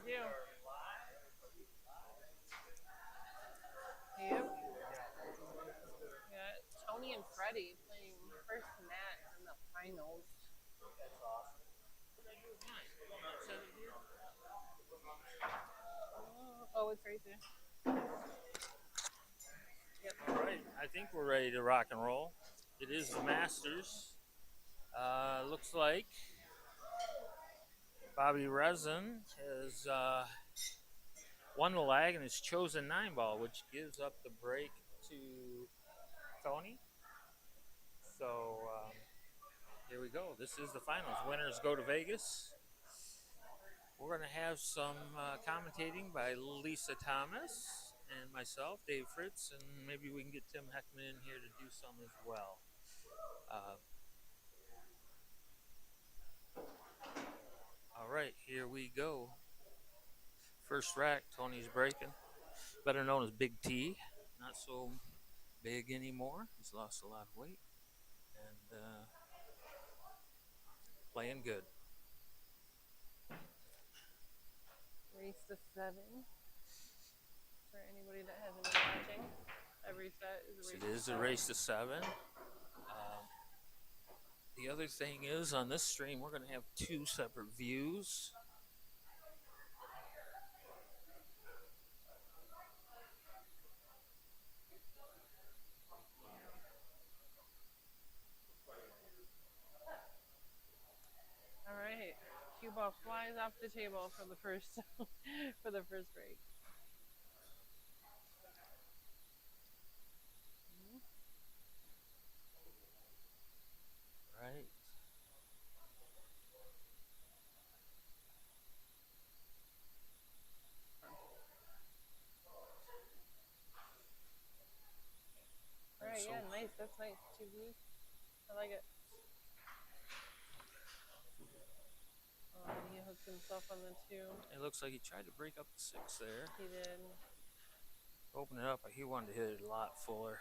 too. Yep. Yeah, Tony and Freddie playing first match in the finals. Oh, it's right there. Yep. All right, I think we're ready to rock and roll. It is the Masters. Looks like Bobby Resin has won the lag and has chosen 9 ball, which gives up the break to Tony. So here we go. This is the finals. Winners go to Vegas. We're going to have some commentating by Lisa Thomas and myself, Dave Fritz, and maybe we can get Tim Heckman in here to do some as well. All right, here we go. First rack, Tony's breaking. Better known as Big T. Not so big anymore. He's lost a lot of weight. And playing good. Race to 7. For anybody that hasn't been watching, every set is a race. So it is a race to 7. The other thing is, on this stream, we're going to have 2 separate views. All right, cue ball flies off the table for the first for the first break. Right. All right, yeah, nice. That's nice. 2 views. I like it. Oh, and he hooked himself on the 2. It looks like he tried to break up the 6 there. He did. Open it up, but he wanted to hit it a lot fuller.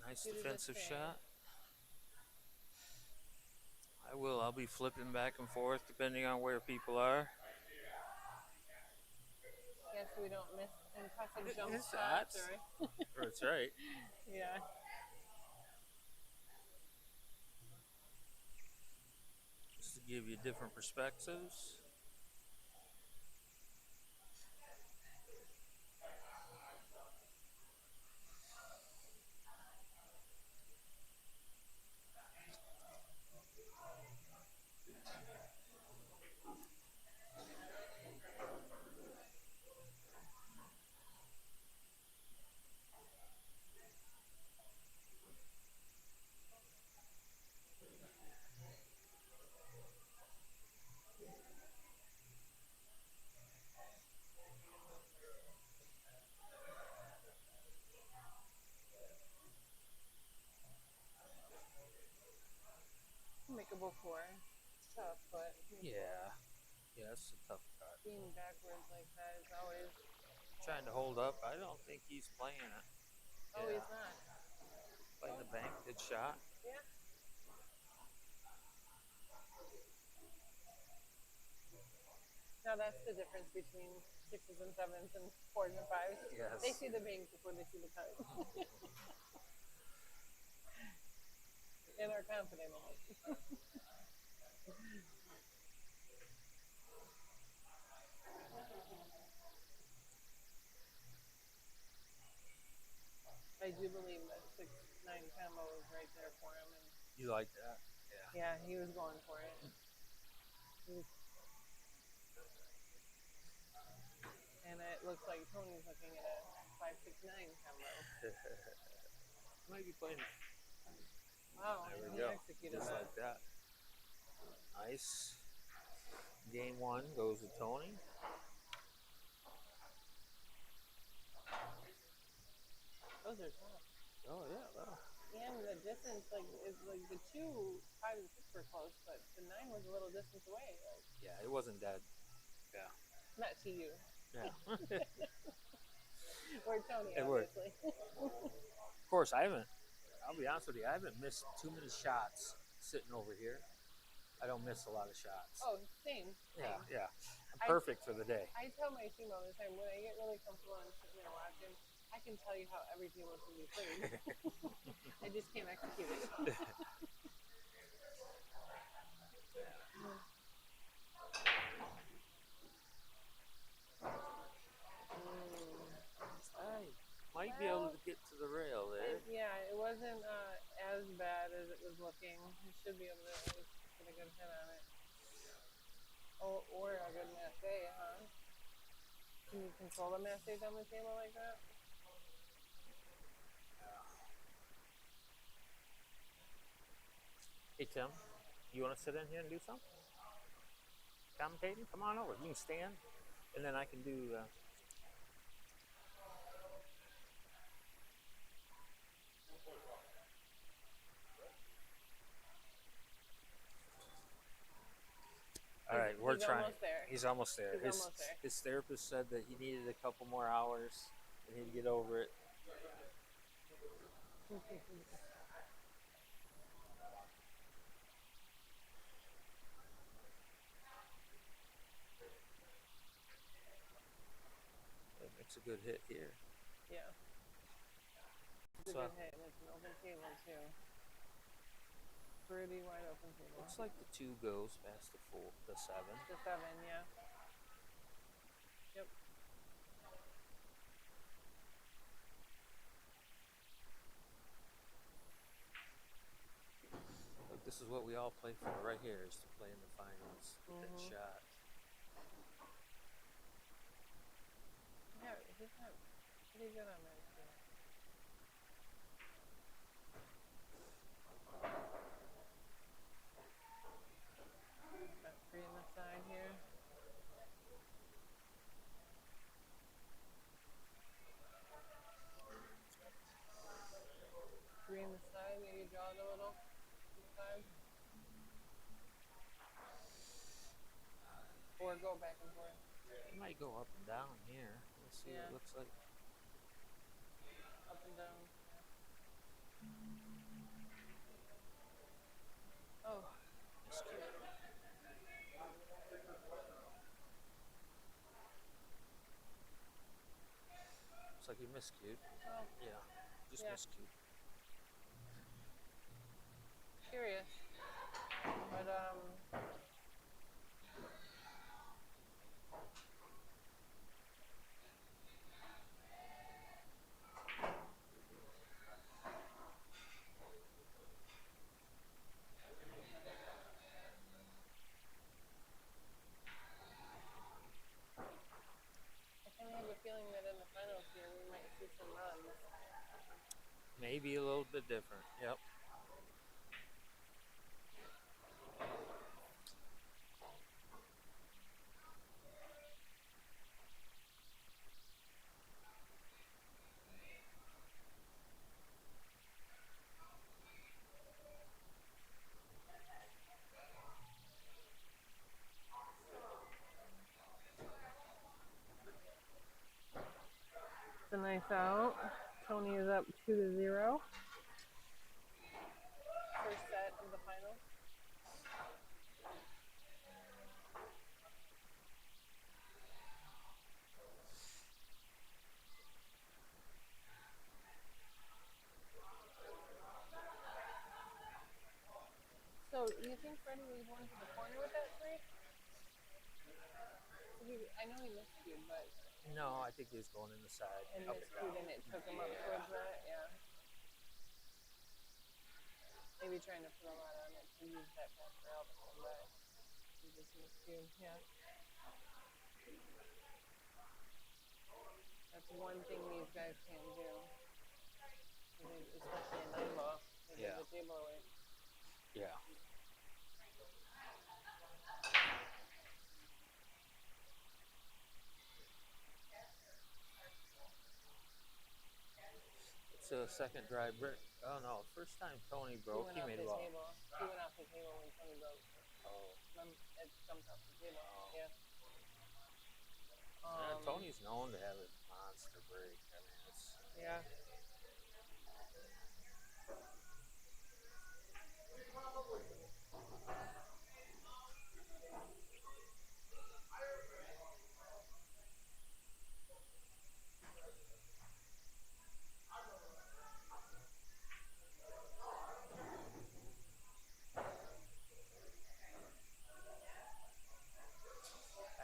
Nice defensive shot. I'll be flipping back and forth depending on where people are. Yes, we don't miss impressive jump It's shots. That's right. Yeah. Just to give you different perspectives. Makeable 4. It's tough, but Yeah, it's a tough cut. Being backwards like that is always trying to hold up. I don't think he's playing it. Oh, he's not. Playing the bank. Good shot. Yeah. Now that's the difference between 6s and 7s and 4s and 5s. Yes. They see the bank before they see the cut. And are confident in it. I do believe that 6-9 combo was right there for him. And you like that? Yeah, he was going for it. And it looks like Tony's looking at a 5-6-9 combo. Might be playing. Wow, there we he go. executed Just that. like that. Nice. Game 1 goes to Tony. Those are tough. Oh yeah. Well. And the distance, is like the 2, 5 and 6 were close, but the 9 was a little distance away. Yeah, it wasn't dead. Yeah. Not to you. Yeah. Or Tony, It worked. obviously. Of course, I haven't. I'll be honest with you. I haven't missed too many shots sitting over here. I don't miss a lot of shots. Oh, same. Yeah, Same. yeah. I'm perfect for the day. I tell my team all the time when I get really comfortable and I'm sitting there watching, I can tell you how every table should be played. I just can't execute it. I might be able to get to the rail there. Yeah, it wasn't as bad as it was looking. You should be able to at least get a good hit on it. Oh, or a good masse, huh? Can you control the masses on the table like that? Hey Tim, you want to sit in here and do some commentating? Come on over. You can stand, and then I can do. All right, we're He's trying. Almost there. He's almost there. He's almost there. His therapist said that he needed a couple more hours and he'd get over it. That makes a good hit here. Yeah. It's a good hit, and it's an open table too. Pretty wide open table. Looks like the 2 goes past the 7. The 7, yeah. Yep. Look, this is what we all play for right here, is to play in the finals. That shot. Yeah, he's not pretty good on that too. Got 3 on the side here. Three on the side, maybe draw it a little on the side. Or go back and forth. It might go up and down here. Let's see what it looks like. Up and down. Yeah. Oh. Looks like you miscued. Oh. Yeah, just miscued. Curious. But I kind of have a feeling that in the finals here we might see some runs. Maybe a little bit different. Yep. It's a nice out. Tony is up 2-0. First set of the finals. So, you think Freddie was going to the corner with that 3? I know he miscued, but... No, I think he was going in the side. And miscued, and it took him up towards that, yeah. Maybe trying to put a lot on it to use that pass for help, but he just miscued, yeah. That's one thing these guys can't do. Especially in 9-ball. They give the table away. Yeah. It's a second drive break. Oh no, first time Tony broke, he made a ball. He went off the table when Tony broke. Oh. It jumped off the table, yeah. Tony's known to have a monster break. I mean, it's Yeah.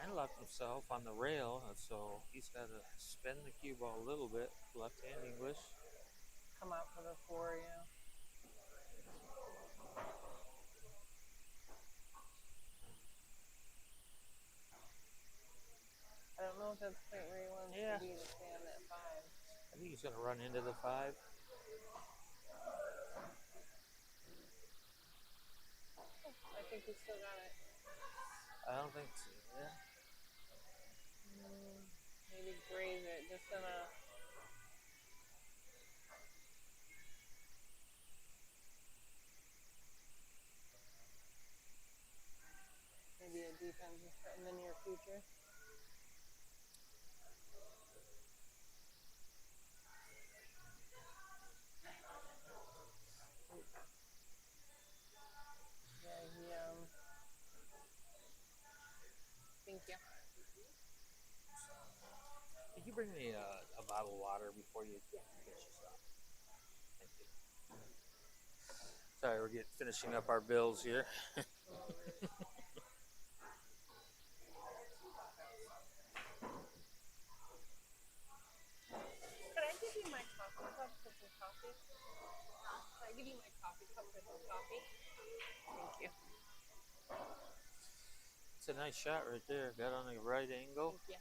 kind of left himself on the rail, so he's got to spin the cue ball a little bit. Left-hand English. Come out for the 4, yeah. I don't know if that's quite where he wants Yeah. to be to stay on that 5. I think he's going to run into the 5. I think he still got it. I don't think so. Yeah. Maybe graze it just in a. Maybe a defense in the near future. Yeah, thank you. Could you bring me a bottle of water before you finish this up? Thank you. Sorry, we're finishing up our bills here. Could I give you my coffee cup for some coffee? Can I give you my coffee cup for some coffee? Thank you. It's a nice shot right there. Got on the right angle. Thank you.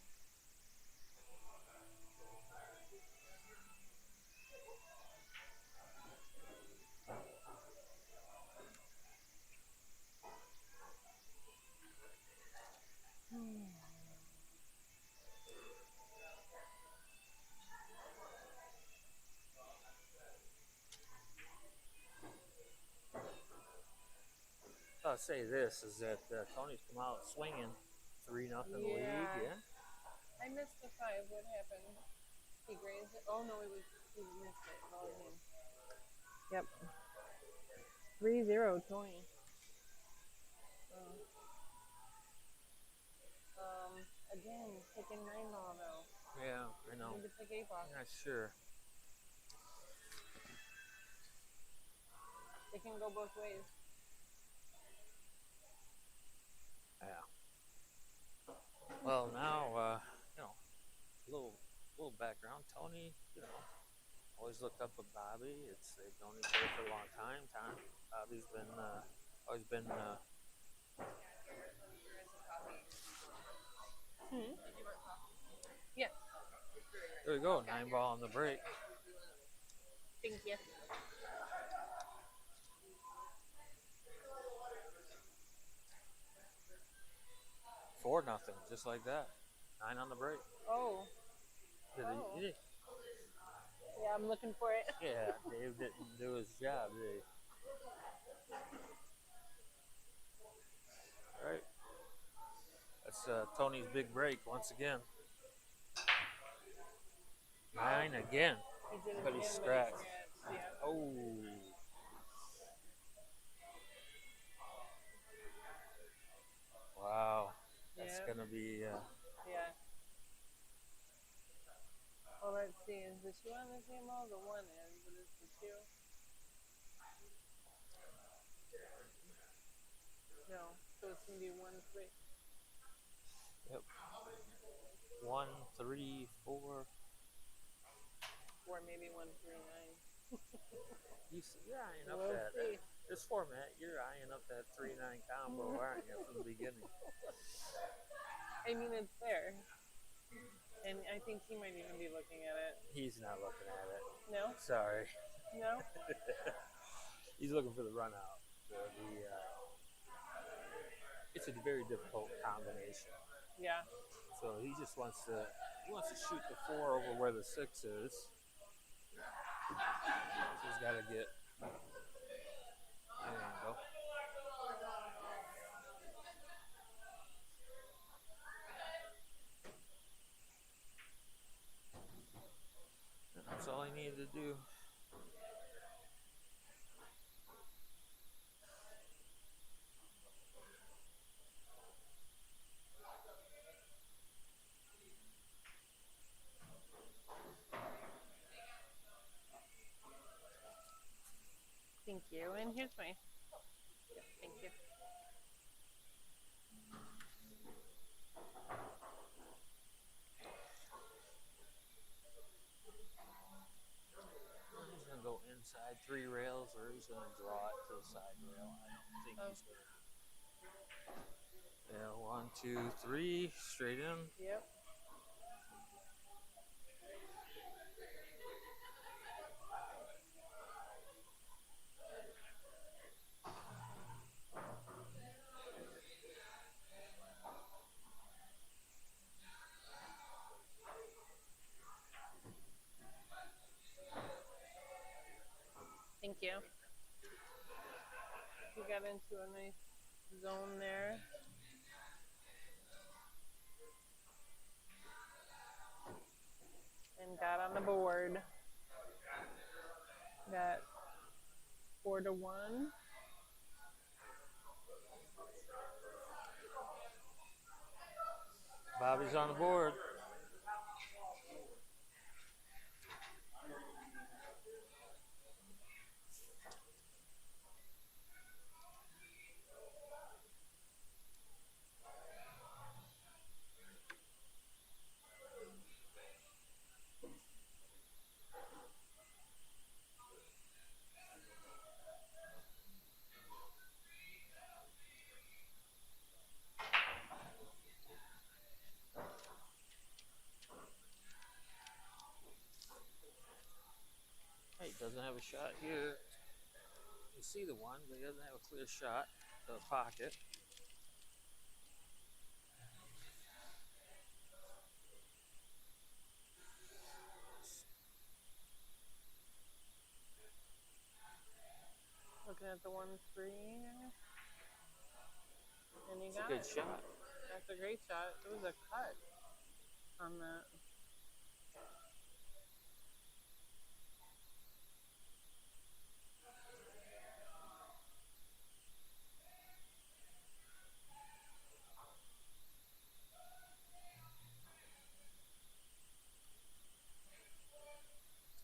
I'll say this is that Tony's come out swinging 3-0 lead. Yeah. I missed the 5. What happened? He grazed it. Oh no, he missed it. Ball game. Yep. 3-0 Tony. Again, taking 9 ball though. Yeah, I know. Need to pick 8 ball. I'm not sure. It can go both ways. Yeah. Well, now a little background. Tony, always looked up at Bobby. They've known each other for a long time. Bobby's been always been. Yes. There we go. 9 ball on the break. Thank you. $4-0, just like that. 9 on the break. Oh. Yeah, I'm looking for it. yeah, Dave didn't do his job, did he? All right. That's Tony's big break once again. 9 again. He did it But he again, scratched. Yeah. Oh. Wow. That's going to be. Yeah. Well, let's see. Is the 2 on the same ball? The 1 is, but it's the 2. No. So it's going to be 1-3. Yep. 1, 3, 4. Or maybe 1-3-9. You're eyeing up We'll that. see. This format, you're eyeing up that 3-9 combo, aren't you, from the beginning? I mean, it's there. And I think he might even be looking at it. He's not looking at it. No? Sorry. No? He's looking for the run out. It's a very difficult combination. Yeah. So he just wants to shoot the 4 over where the 6 is. So he's got to get an angle. do. Thank you. And here's my. Thank you. He's gonna go inside 3 rails, or he's gonna draw it to the side rail. I don't think he's gonna. Yeah, 1, 2, 3, straight in. Yep. Thank you. You got into a nice zone there. And got on the board. Got 4-1. Bobby's on the board. He doesn't have a shot here. You see the one, but he doesn't have a clear shot to the pocket. Looking at the 1-3. And you It's a got good it. shot. That's a great shot. It was a cut on that.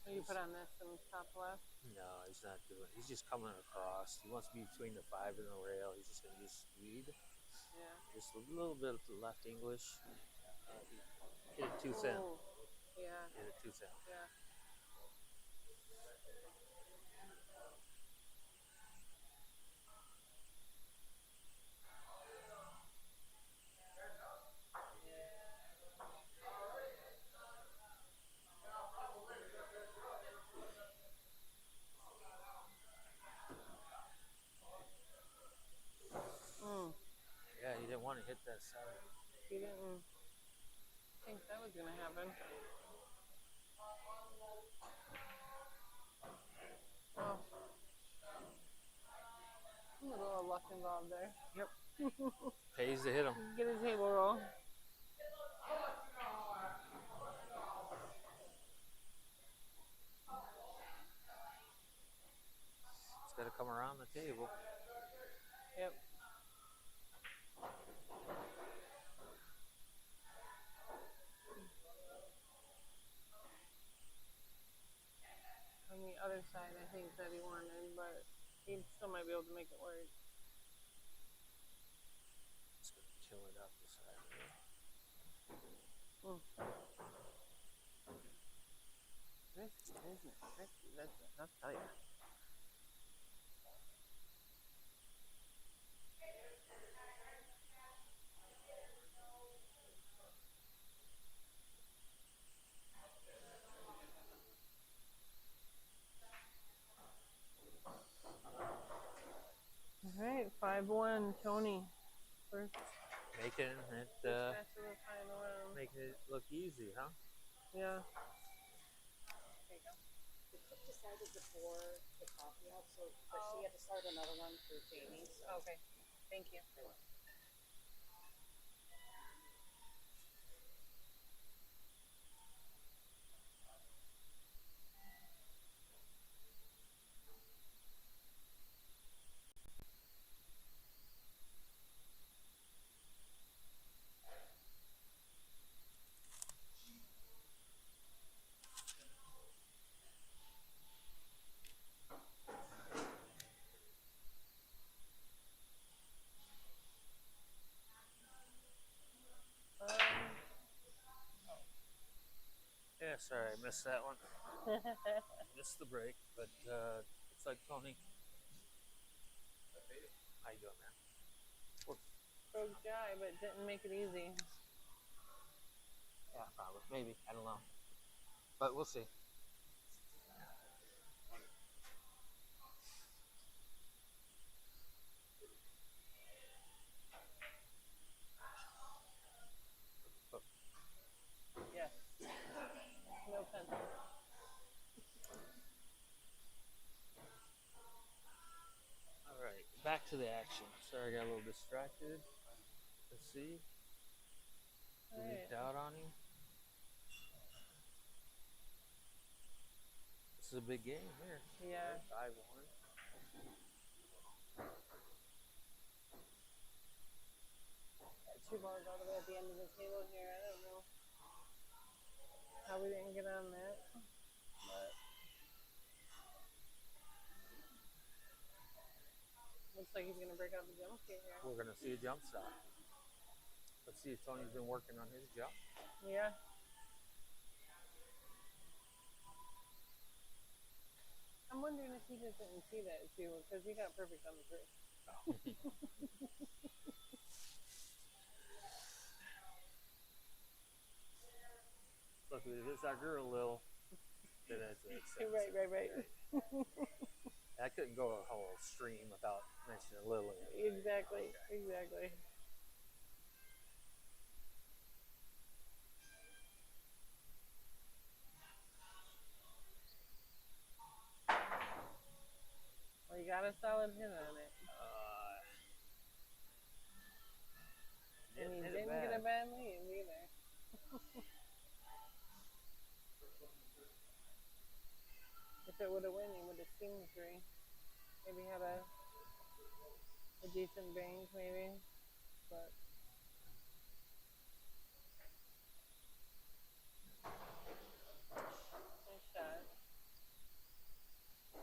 You put on this in top left? No, he's not doing. He's just coming across. He wants to be between the 5 and the rail. He's just going to use speed. Yeah. Just a little bit of left English. Hit it too thin. Oh, yeah. Hit it too thin. Yeah. Yeah, he didn't want to hit that side. He didn't think that was going to happen. Oh. A little luck involved there. Yep. Pays to hit him. Get a table roll. It's got to come around the table. Yep. On the other side, I think that he wanted, but he still might be able to make it work. It's going to kill it up the side. Risky, isn't it? Risky, I'll tell you. All right, 5-1, Tony. First Making it, match of the final round. making it look easy, huh? Yeah. There you go. The cook decided before the coffee out, so but she had to start another one for Jamie. So. Okay. Thank you. Yeah, sorry, I missed that one. Missed the break, but looks like Tony. How you doing, man? Broke Jai, but didn't make it easy. Yeah, probably. Maybe. I don't know. But we'll see. Yes. No pencil. All right, back to the action. Sorry, I got a little distracted. Let's see. Leaked Alright. out on him. This is a big game here. Yeah. 5-1. Got 2 bars all the way at the end of the table here. I don't know how we didn't get on that. But looks like he's gonna break out the jump skate here. We're gonna see a jump stop. Let's see if Tony's been working on his jump. Yeah. I'm wondering if he just didn't see that too, because he got perfect on the first. Look, if it's our girl, Lil, then it's Right. I couldn't go a whole stream without mentioning Lily. Exactly. Well, you got a solid hit on it. And you didn't get a bad lead either. If it would have won, you would have seen the 3. Maybe had a decent bank, maybe. But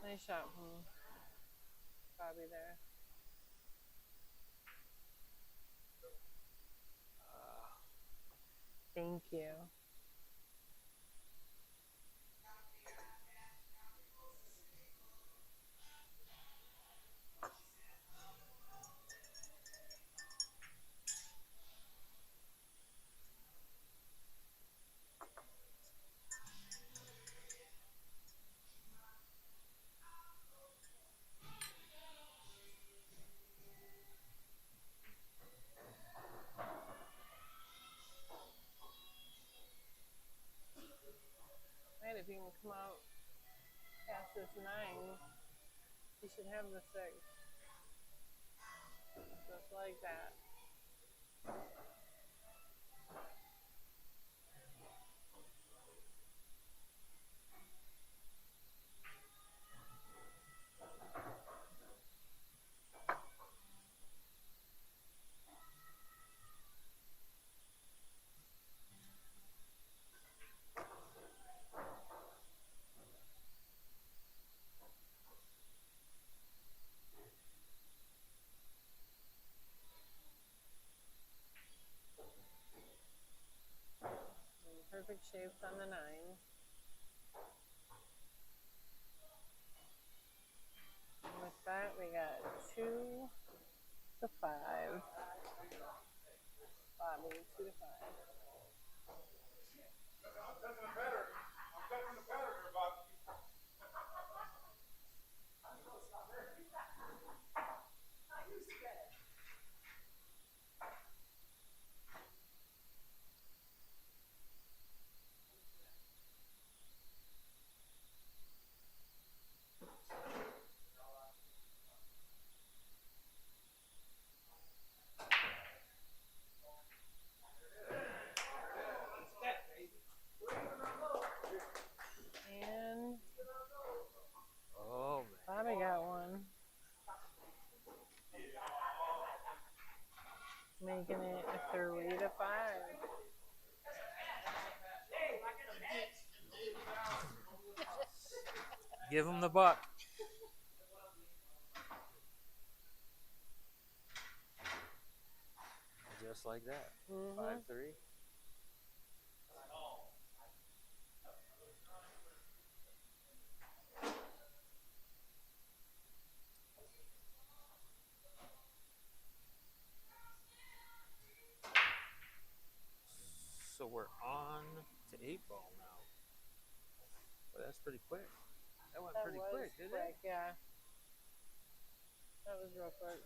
nice shot from Bobby there. Thank you. Right, if you can come out past this 9, you should have the 6. Just like that. Perfect shapes on the 9. And with that, we got 2 to 5. Bobby, 2 to 5. And Oh, man. Bobby got one. Making it 3 to 5. Give him the buck. Just like that. 5-3. we're on to 8 ball now. Well, that's pretty quick. That went pretty quick, didn't it? Yeah. That was real quick.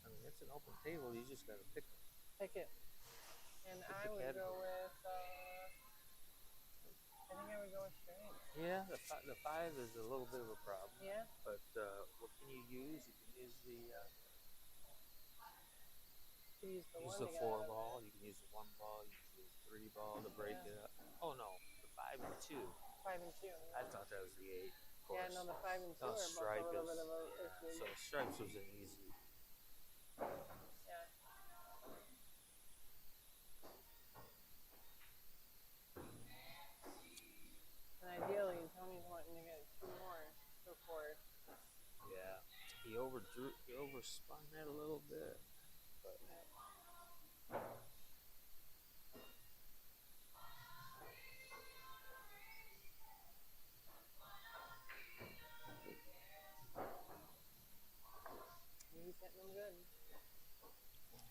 I mean, it's an open table. You just got to pick them. Pick it. And Pick I the would go category. with, I think I would go with straight. Yeah, the 5 is a little bit of a problem. Yeah. But what can you use? You can use the You use the use one the to get 4 out of it. ball. You can use the 1 ball. You can use the 3 ball to break it up. Oh no, the 5 and 2. 5 and 2. I thought that was the 8. Of course. Yeah, no, the 5 and 2 No, are both stripe a little is. bit of a Yeah, issue. so stripes was an easy. Yeah. And ideally, Tony's wanting to get 2 more before. Yeah, he overspun that a little bit, but He's hitting them good.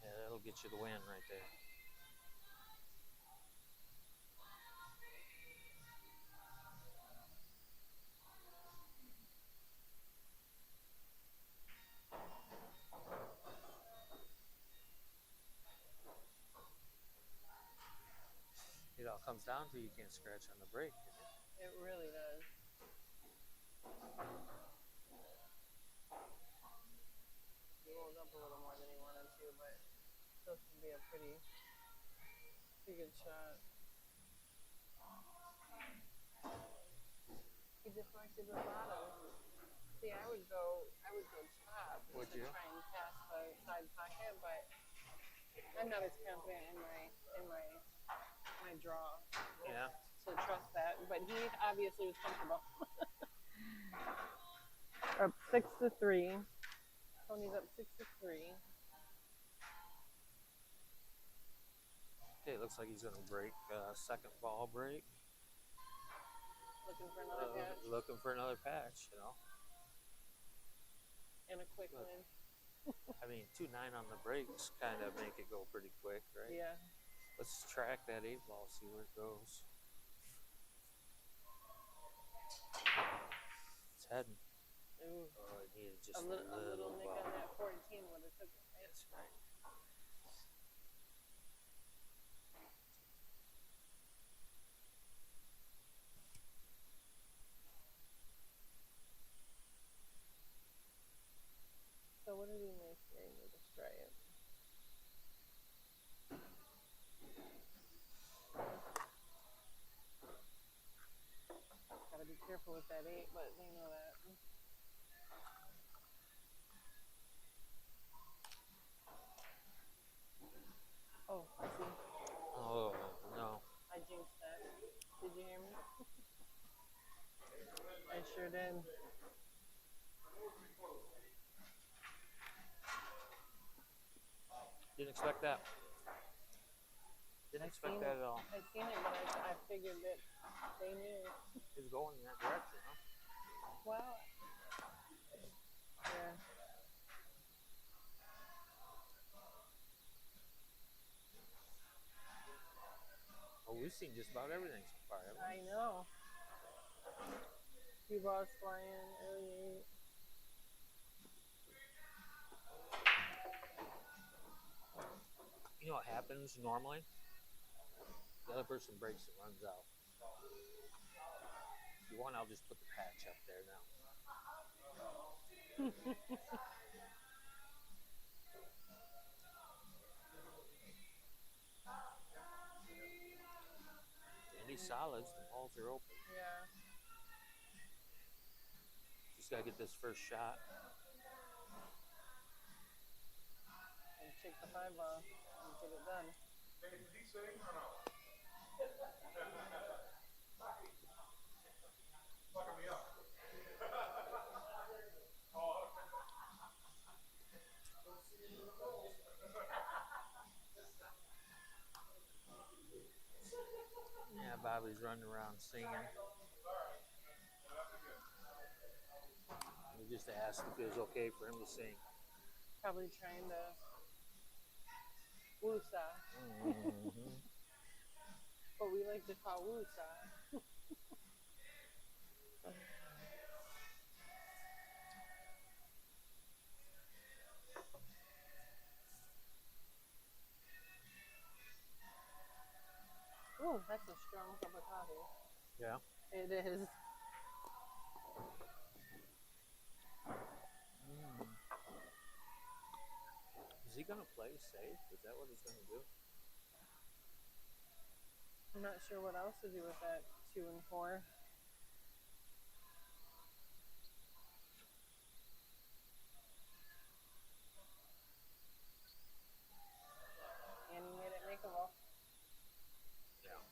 yeah, that'll get you the win right there. It all comes down to you can't scratch on the break. It really does. He rolled up a little more than he wanted to, but still should be a pretty good shot. He deflected the bottom. See, I would go top Would to you? try and pass the side pocket, but I'm not as confident in my draw. Yeah. To trust that, but he obviously was comfortable. Up 6-3. Tony's up 6-3. Okay, looks like he's gonna break second ball break. Looking for another patch. Looking for another patch, you know. And a quick win. I mean, 2-9 on the breaks kind of make it go pretty quick, right? Yeah. Let's track that 8 ball, see where it goes. It's heading. Ooh. Oh, it needed just A little nick ball. on that 14 would have took it. Right? That's right. So what did he make here? He made a stripe. Gotta be careful with that 8, but they know that. Oh, I see. Oh, no. I jinxed that. Did you hear me? I sure did. Didn't expect that. Didn't expect that at all. I seen it, but I figured that they knew. He was going in that direction, huh? Well, yeah. Oh, we've seen just about everything so far, haven't we? I know. Few balls flying early. You know what happens normally? The other person breaks and runs out. If you want, I'll just put the patch up there now. Any solids, the balls are open. Yeah. Just gotta get this first shot. And kick the 5 ball and get it done. Bobby's running around singing. We just asked if it was okay for him to sing. Probably trying to woosah. Mm-hmm. What we like to call woosah. Ooh, that's a strong cup of coffee. Yeah. It is. Is he gonna play safe? Is that what he's gonna do? I'm not sure what else to do with that 2 and 4. And he made it makeable. Yeah.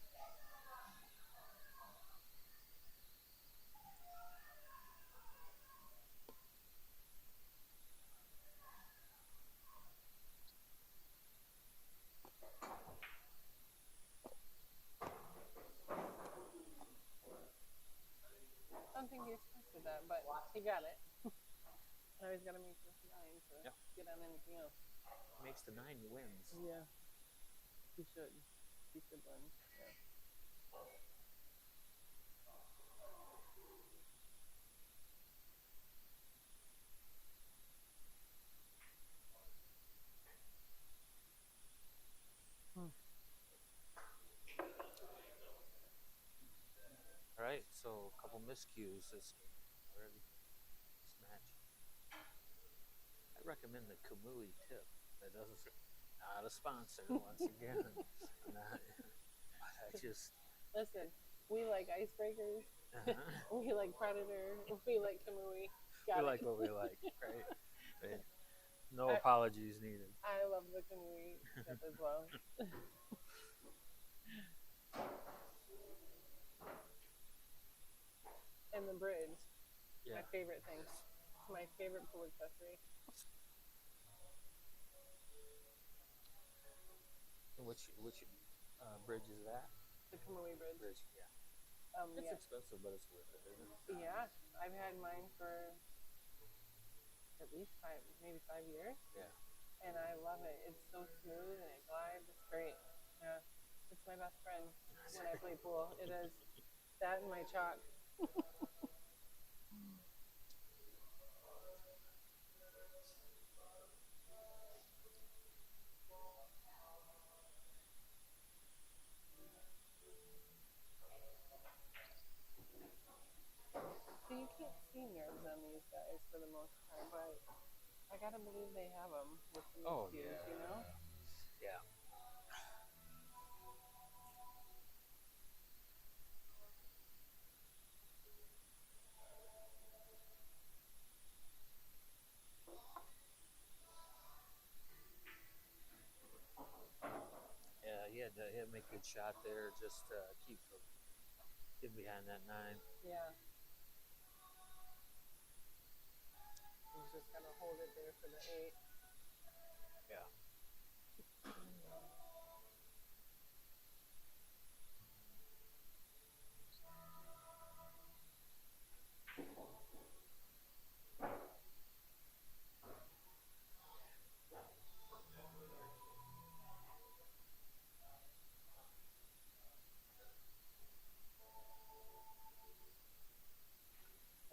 I don't think he expected that, but he got it. Now he's got to make this 9 to get on anything else. Makes the 9, he wins. Yeah. He should. He should win. Yeah. All right, so a couple miscues this already. This match. I recommend the Kamui tip. That doesn't. Not a sponsor once again. Not, I just Listen, we like icebreakers. We like Predator. We like Kamui. we like what we like, right? Right. No apologies needed. I love the Kamui tip as well. And the bridge. Yeah. My favorite thing. My favorite pool accessory. Which bridge is that? The Kamui bridge. Yeah. It's Yeah. expensive, but it's worth it, isn't it? Yeah. I've had mine for at least 5, maybe 5 years. Yeah. And I love it. It's so smooth and it glides. It's great. Yeah. It's my best friend when I play pool. It is that and my chalk. So you can't see nerves on these guys for the most part, but I gotta believe they have them with the miscues, you know? Yeah. Yeah, he had to make a good shot there, just keep from getting behind that 9. Yeah. He's just gonna hold it there for the 8. Yeah.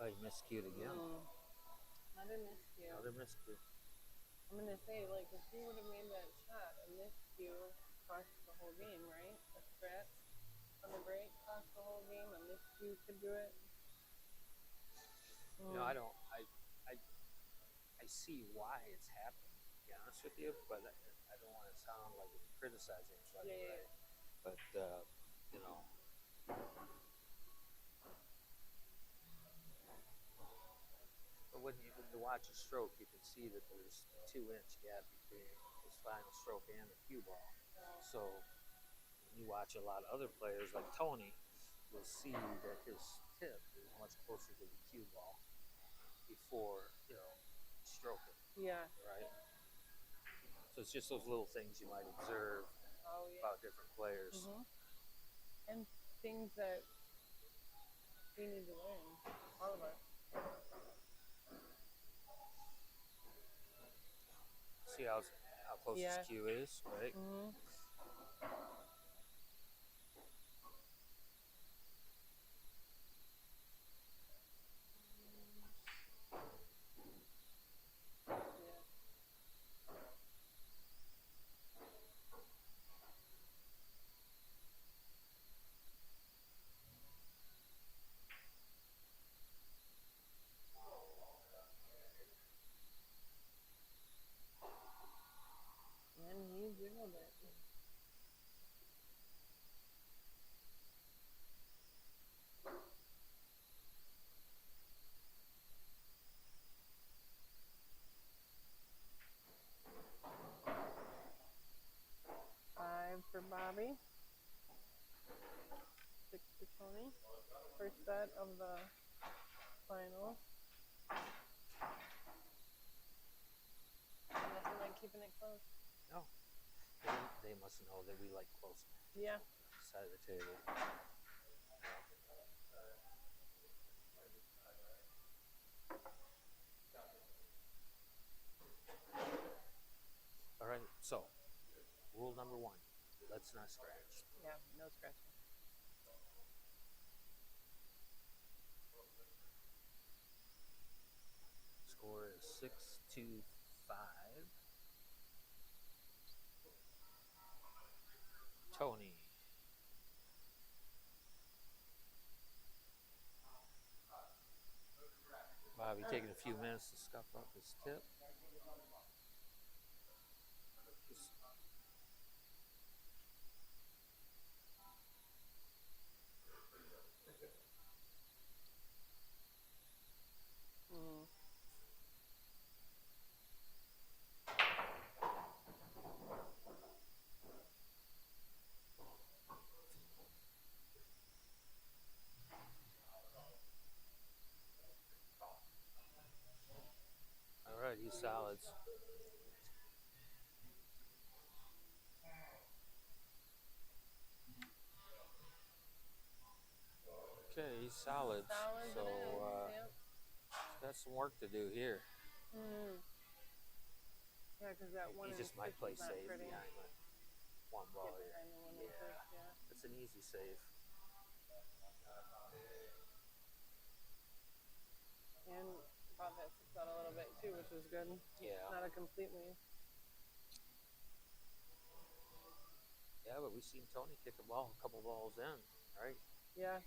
Oh, he miscued again. Another miscue. Another miscue. I'm gonna say, like, if he would have made that shot, a miscue cost the whole game, right? A scratch on the break cost the whole game. A miscue could do it. You know, I don't. I see why it's happening. To be honest with you, but I don't want to sound like I'm criticizing anybody, Yeah. right? But you know. But when you watch a stroke, you can see that there's a 2-inch gap between his final stroke and the cue ball. So when you watch a lot of other players like Tony, you'll see that his tip is much closer to the cue ball before stroking. Yeah. Right. So it's just those little things you might observe about different players. And things that we need to learn, all of us. See how close Yeah. his cue is, right? Mm-hmm. Yeah. And he jiggled it. Five for Bobby. 6 for Tony. First set of the finals. Nothing like keeping it close. No. They must know that we like close Yeah. side of the table. All right, so rule number 1, let's not scratch. Yeah, no scratching. Score is 6-5. Tony. Bobby taking a few minutes to scuff up his tip. Mm-hmm. All right, he's solids. Okay, he's solids. Solids So it is. Yep. he's got some work to do here. Mm. Yeah, because that one He in just might 6 play is not safe pretty. behind the one ball Get here. behind the one in 6, yeah. It's an easy save. And brought that 6 out a little bit too, which was good. Yeah. Not a completely. Yeah, but we've seen Tony kick a couple balls in, right? Yeah.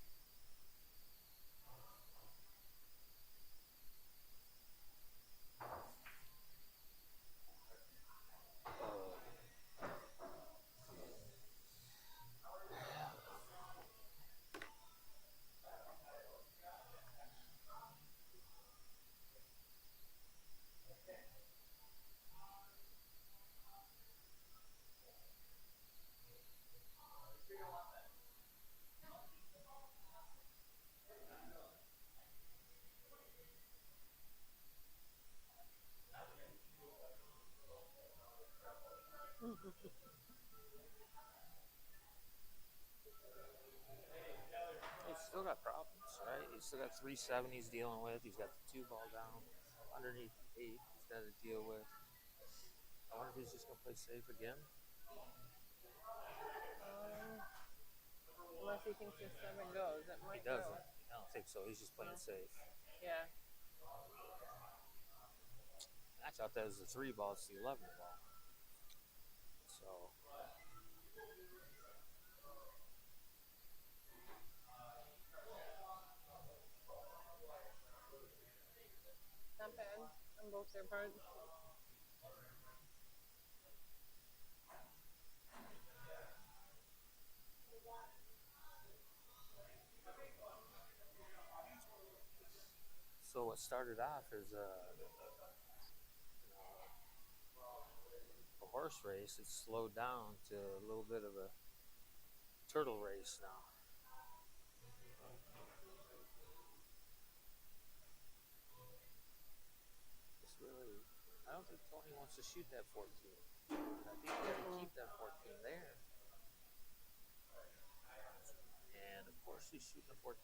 He's still got problems, right? He's still got 3-7 he's dealing with. He's got the 2 ball down underneath 8 he's got to deal with. I wonder if he's just going to play safe again. Unless he thinks his 7 goes. It might He doesn't. go. I don't think so. He's just playing safe. Yeah. I thought that was the 3 ball. It's the 11 ball. So. Not bad on both their parts. So what started off as a horse race, it's slowed down to a little bit of a turtle race now. It's really, I don't think Tony wants to shoot that 14. I think he's got to keep that 14 there. And actually shooting a 14.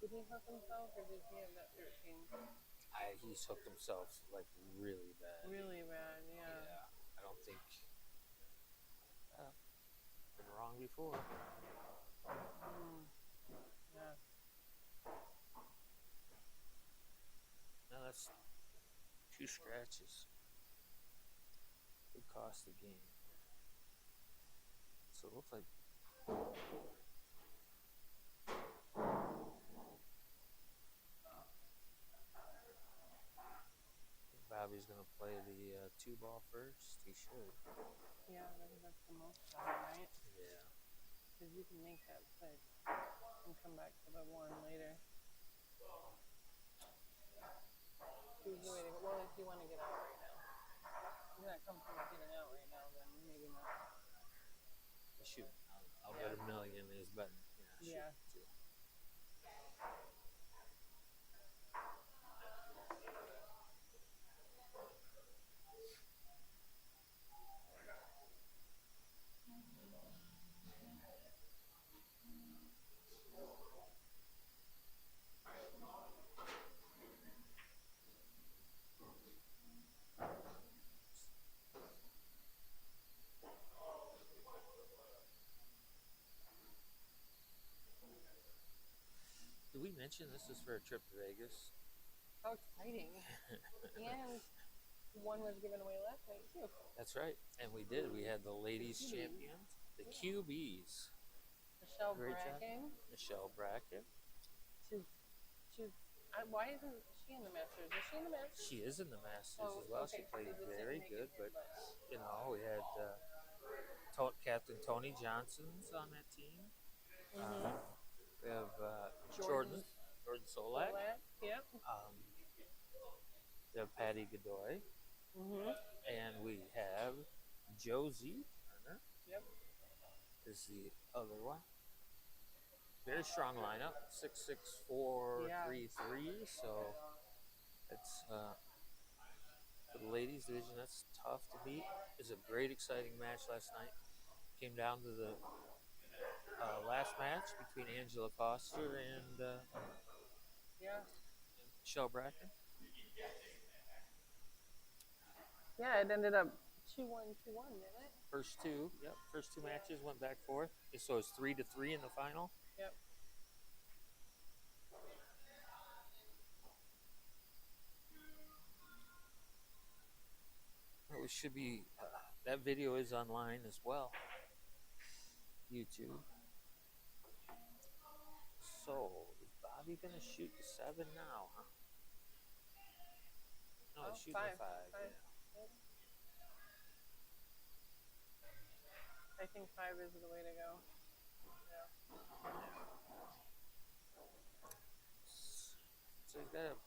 Did he hook himself or did he have that 13? He's hooked himself like really bad. Really bad, yeah. Yeah, I don't think. Been wrong before. Yeah. No, that's 2 scratches. Could cost the game. So it looks like Bobby's gonna play the 2-ball first. He should. Yeah, that's the most fun, right? Yeah. Because you can make that 6 and come back to the 1 later. Choose the way to go. Well, if you want to get out right now. If you're not comfortable getting out right now, then maybe not. Shoot, I'll bet $1 million is betting. Yeah. Shoot, too. Did we mention this is for a trip to Vegas? How exciting. And one was given away last night, too. That's right. And we did. We had the ladies champions, the QBs. Michelle Great job. Bracken. Michelle Bracken. She's why isn't she in the Masters? Is she in the Masters? She is in the Masters as well. Okay. She played They just very didn't make good, it in, but we had Captain Tony Johnson's on that team. We have Jordan Solak. Yep. We have Patty Godoy. And we have Josie Turner. Yep. Is the other one. Very strong lineup. 6'6", 4'3", so it's for the ladies division. That's tough to beat. It was a great, exciting match last night. Came down to the last match between Angela Foster and Michelle Bracken. Yeah, it ended up 2-1, 2-1, didn't it? First two matches went back forth. So it's 3-3 in the final. Yep. Well, it should be. That video is online as well. YouTube. So is Bobby gonna shoot the 7 now? Huh? No, he's shooting the 5. Yeah. Yep. I think 5 is the way to go. Yeah. So he's got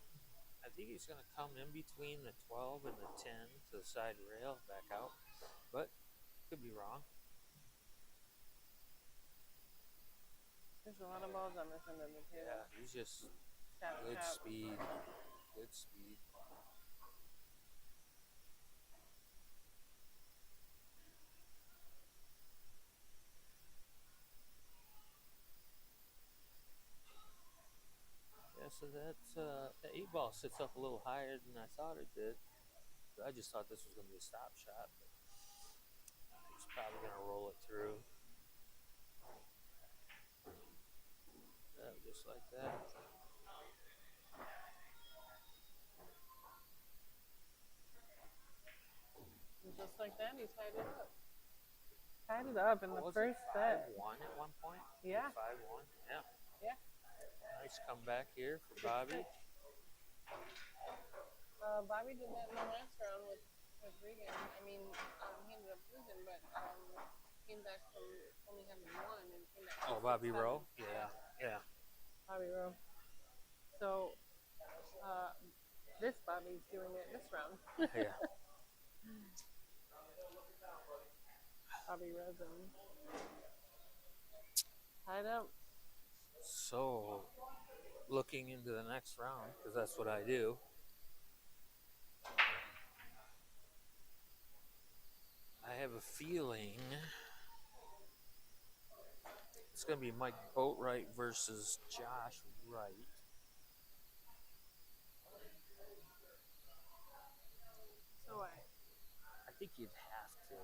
I think he's going to come in between the 12 and the 10 to the side rail, back out. But could be wrong. There's a lot of balls on this end of the table. Yeah, he's just good speed. Good speed. Yeah, so that's the 8-ball sits up a little higher than I thought it did. I just thought this was going to be a stop shot, but he's probably going to roll it through. Yeah, just like that. And just like that, he tied it up. Tied it up in the first set. 5-1 at one point? Yeah. 5-1, yeah. Yeah. Nice comeback here for Bobby. Bobby did that in the last round with Regan. I mean, he ended up losing, but came back from only having 1 and came back. Oh, Bobby Rowe? Yeah. Bobby Rowe. So, this Bobby's doing it this round. Yeah. Bobby Rosen. Tied up. So, looking into the next round, because that's what I do. I have have a feeling it's going to be Mike Boatwright versus Josh Wright. So what? I think you'd have to.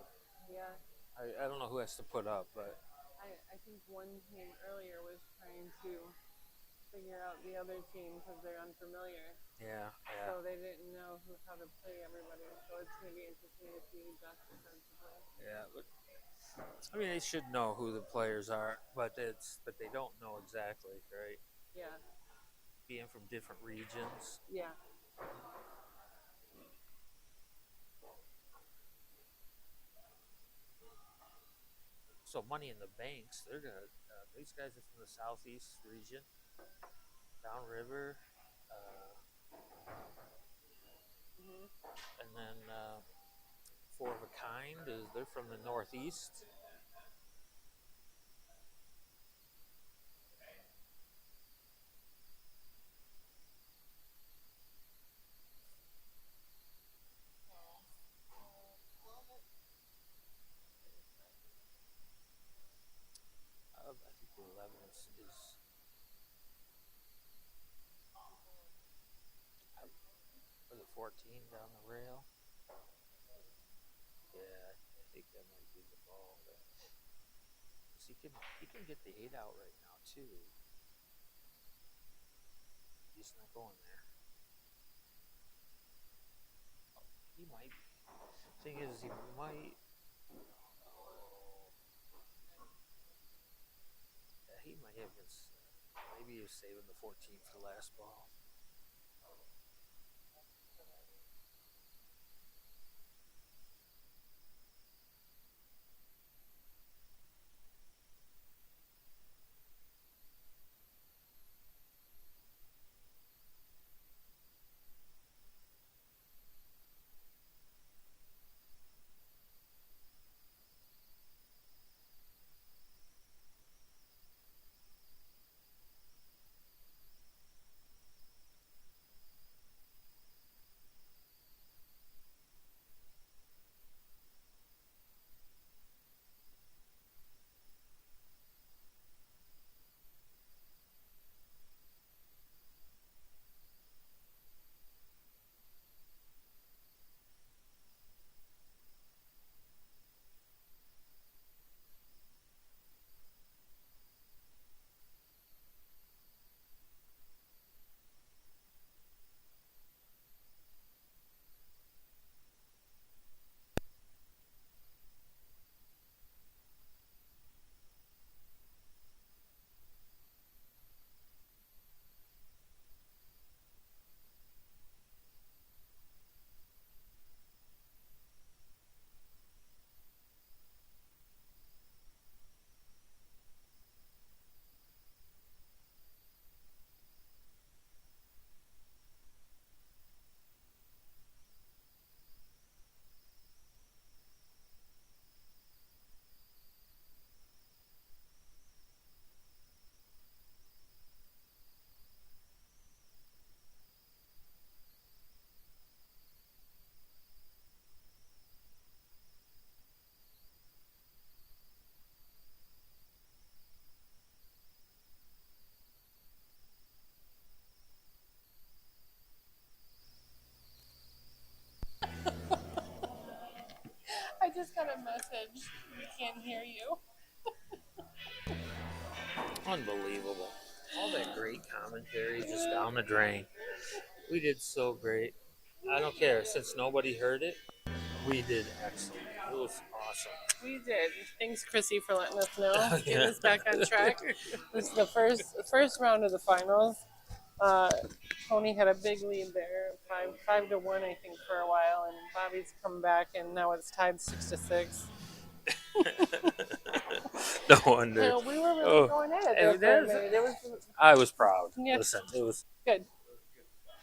Yeah. I don't know who has to put up, but I think one team earlier was trying to figure out the other team because they're unfamiliar. yeah. So they didn't know how to play everybody. So it's going to be interesting to see who Josh decides to play. Yeah, but I mean, they should know who the players are, but they don't know exactly, right? Yeah. Being from different regions. Yeah. So Money in the Banks, they're gonna. These guys are from the southeast region, downriver, and then Four of a Kind is they're from the northeast. I think the 11 is or the 14 down the rail. Yeah, I think that might be the ball. Cause he can get the 8 out right now too. He's not going there. Oh, he might. Thing is, he might. Yeah, he might have been. Maybe he was saving the 14 for the last ball. I just got a message. We can't hear you. Unbelievable. All that great commentary just down the drain. We did so great. I don't care. Since nobody heard it, we did excellent. It was awesome. We did. Thanks, Chrissy, for letting us know. Get Yeah. us back on track. This is the first round of the finals. Tony had a big lead there, 5-1, I think, for a while, and Bobby's come back, and now it's tied 6-6. No wonder. We were really Oh, going at it it there for a is. minute. It was I was proud. Yeah. Listen, it was. good.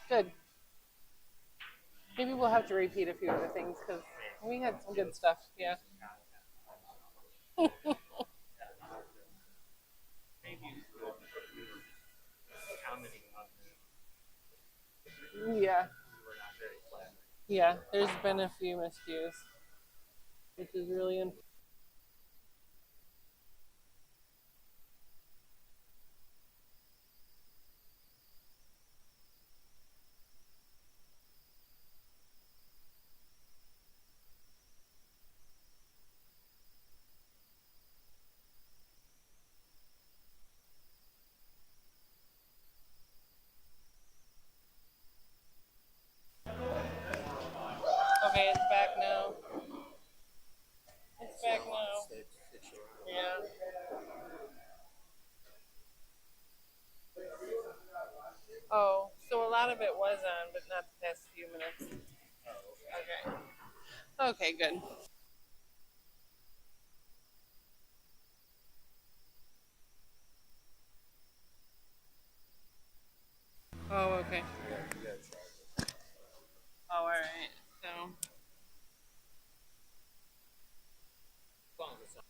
Good. Maybe we'll have to repeat a few other things because we had some good stuff. Yeah. Yeah. Yeah. There's been a few miscues. which is really important. Okay, it's back now. It's back now. Yeah. Oh, so a lot of it was on, but not the past few minutes. Okay. Okay, good. Oh, okay. Oh, all right. So, As long as it's not.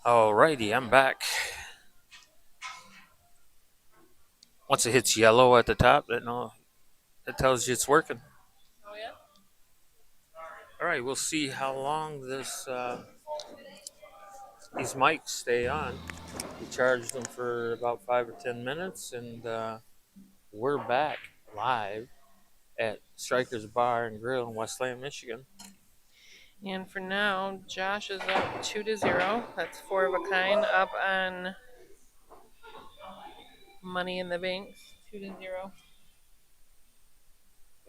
Alrighty, I'm back. Once it hits yellow at the top, that tells you it's working. Oh yeah. All right, we'll see how long these mics stay on. We charged them for about 5 or 10 minutes, and we're back live at Striker's Bar and Grill in Westland, Michigan. And for now, Josh is up 2-0. That's 4 of a kind up on Money in the Banks. 2-0.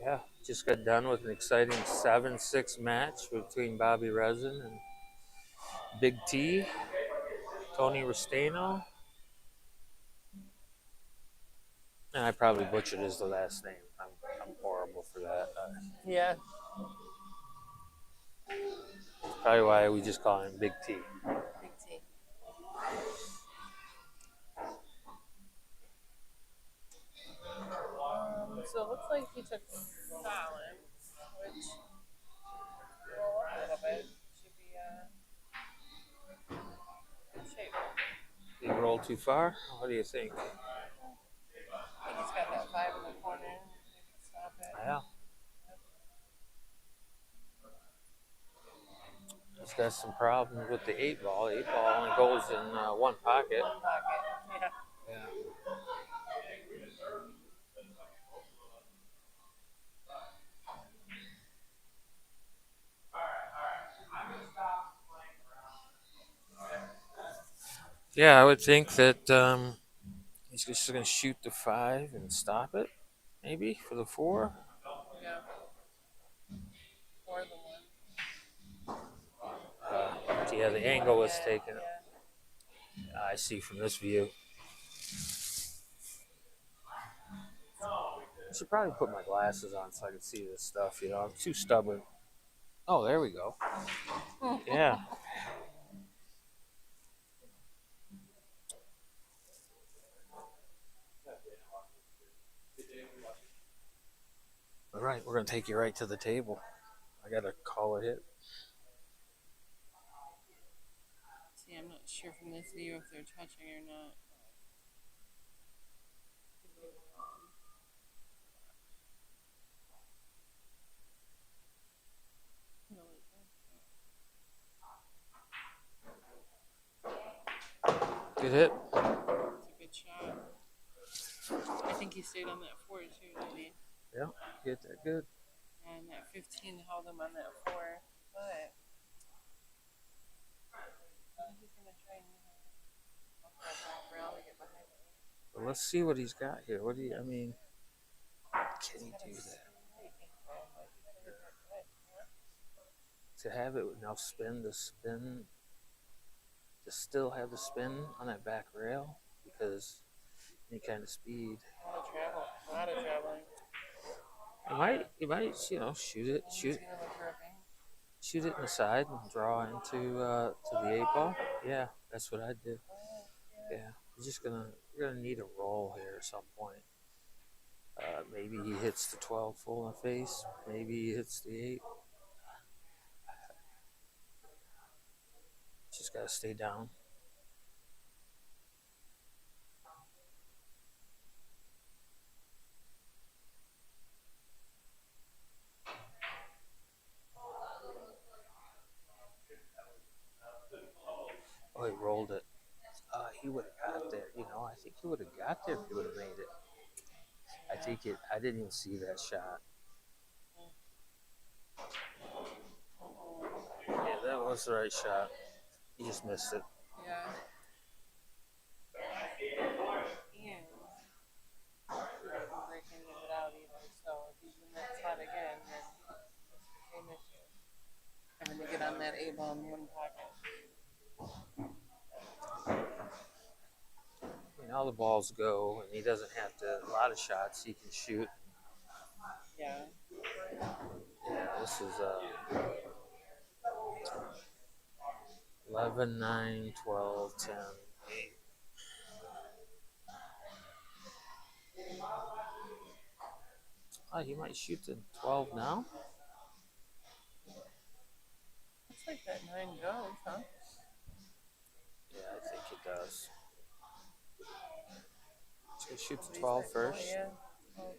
Yeah, just got done with an exciting 7-6 match between Bobby Resin and Big T, Tony Restaino. And I probably butchered his last name. I'm horrible for that. Yeah. Probably why we just call him Big T. Big T. So it looks like he took silence, which roll up a little bit. Should be good shape. Did he roll too far? What do you think? I think he's got that 5 in the corner. Maybe stop it. Yeah. He's got some problems with the 8 ball. 8 ball only goes in one pocket. One pocket. Yeah. Yeah. Yeah, I would think that he's just going to shoot the 5 and stop it, maybe, for the 4. Yeah. Or the 1. Yeah, the angle was Yeah, taken. yeah. I see from this view. I should probably put my glasses on so I can see this stuff, I'm too stubborn. Oh, there we go. Yeah. All right, we're going to take you right to the table. I got to call a hit. See, I'm not sure from this view if they're touching or not. Good hit. It's a good shot. I think he stayed on that 4 too, didn't he? Yeah, hit that good. And that 15 held him on that 4. But he's going to try and off that back rail to get behind it. Well, let's see what he's got here. What do you, I mean, can he do that? To have it with enough spin, to still have the spin on that back rail, because any kind of speed. A lot of travel. A lot of traveling. You might, shoot it in the side and draw into to the 8 ball. Yeah, that's what I did. Yeah, you're gonna need a roll here at some point. Maybe he hits the 12 full in the face. Maybe he hits the 8. Just gotta stay down. Oh, he rolled it. He would have got there. I think he would have got there if he would have made it. I didn't even see that shot. Yeah, that was the right shot. He just missed it. Yeah. And he didn't break any of it out either. So if he's in that spot again, then it's the same issue. Having to get on that 8 ball in one pocket. All the balls go, and he doesn't have to. A lot of shots he can shoot. Yeah. Yeah, this is 11, 9, 12, 10, 8. Oh, he might shoot the 12 now. Looks like that 9 goes, huh? does. So shoot the Somebody's 12 like, first. Oh, yeah. Oh.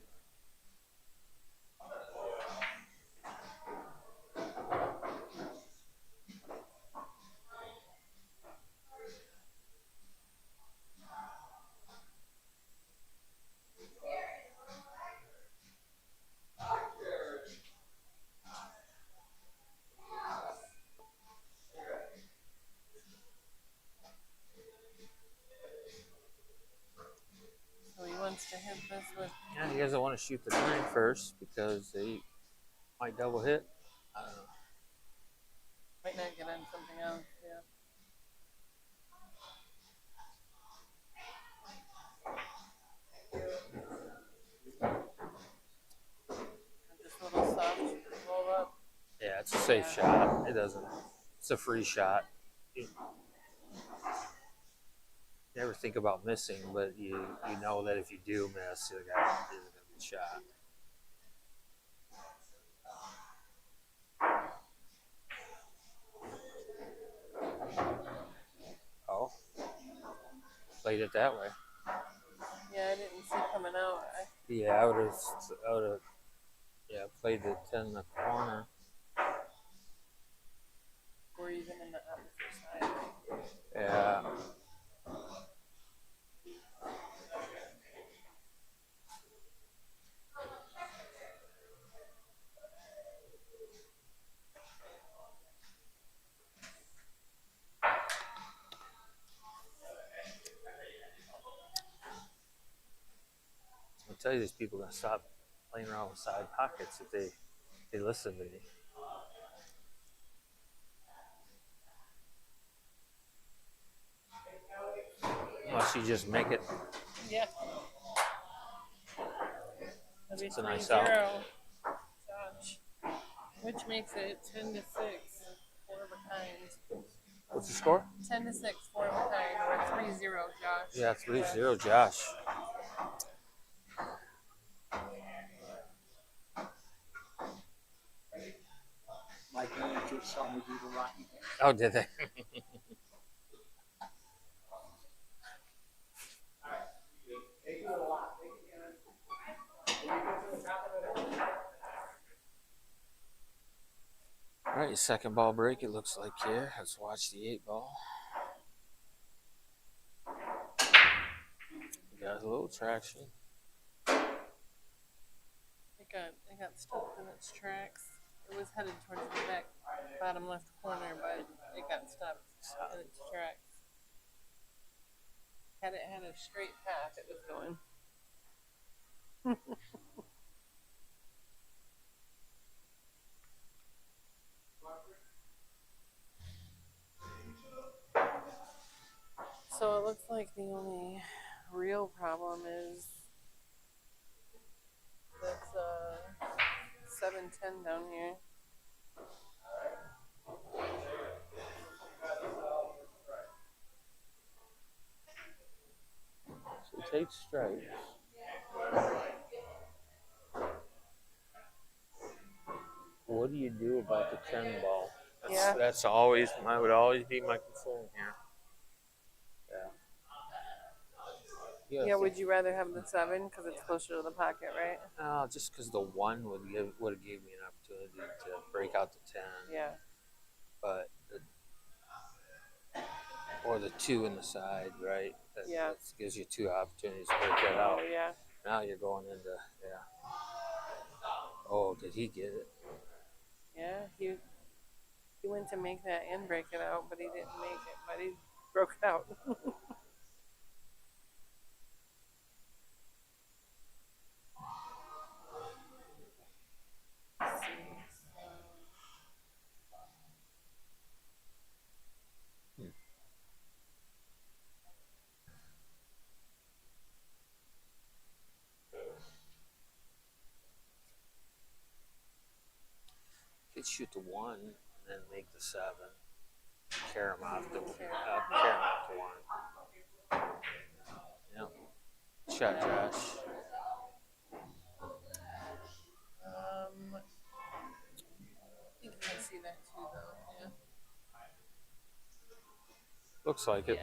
So he wants to hit this with. Yeah, he doesn't want to shoot the 9 first because they might double hit. I don't know. Might not get on something else. Yeah. Just a little soft roll up. Yeah, it's a safe shot. It doesn't. It's a free shot. You never think about missing, but you know that if you do miss, the guy isn't going to get shot. Oh, played it that way. Yeah, I didn't see coming out. Yeah, I would have. Yeah, played the 10 in the corner. Or even in the opposite side. Yeah. I'll tell you, these people are gonna stop playing around with side pockets if they listen to me. Unless you just make it. Yeah. It's a nice 3-0. out. Josh. Which makes it 10-6. 4 of a kind. What's the score? 10-6, 4 of a kind. Or 3-0, Josh. Yeah, 3-0, Josh. My parents just saw me do the Rocky dance. Oh, did they? They do it a lot. All right, second ball break, it looks like here. Let's watch the 8 ball. Got a little traction. It got stopped in its tracks. It was headed towards the back bottom left corner, but it got stopped in its tracks. Had it had a straight path, it was going. So it looks like the only real problem is this 710 down here. So take strikes. What do you do about the 10 ball? That's always would always be my concern here. Yeah. Yeah, would you rather have the 7 because it's closer to the pocket, right? No, just because the 1 would have gave me an opportunity to break out the 10. Yeah. But or the 2 in the side, right? That gives you 2 opportunities to break that out. Oh, yeah. Now you're going into Oh, did he get it? Yeah, he went to make that and break it out, but he didn't make it. But he broke it out. Could shoot the 1 and then make the 7. Carry him off to 1. Yep. Shot, Josh. I think I see that too, though. Yeah. Looks like it.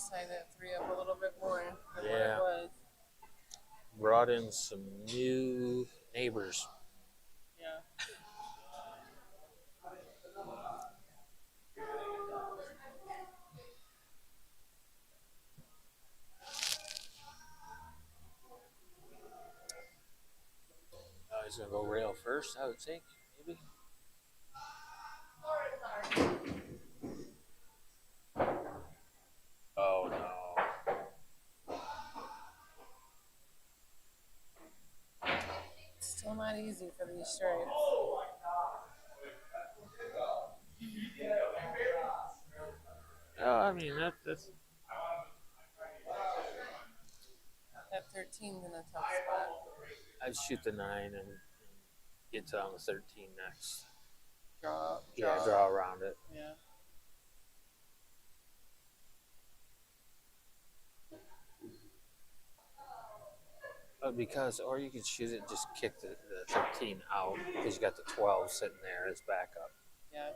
sign that 3 up a little bit more than Yeah. what it was. Brought in some new neighbors. Yeah. He's gonna go rail first, I would think, maybe. Oh no. Still not easy for these stripes. I mean that's That 13's in a tough spot. I'd shoot the 9 and get to on the 13 next. Draw Around it. Yeah. Because, or you could shoot it and just kick the 13 out because you got the 12 sitting there as backup. Yeah.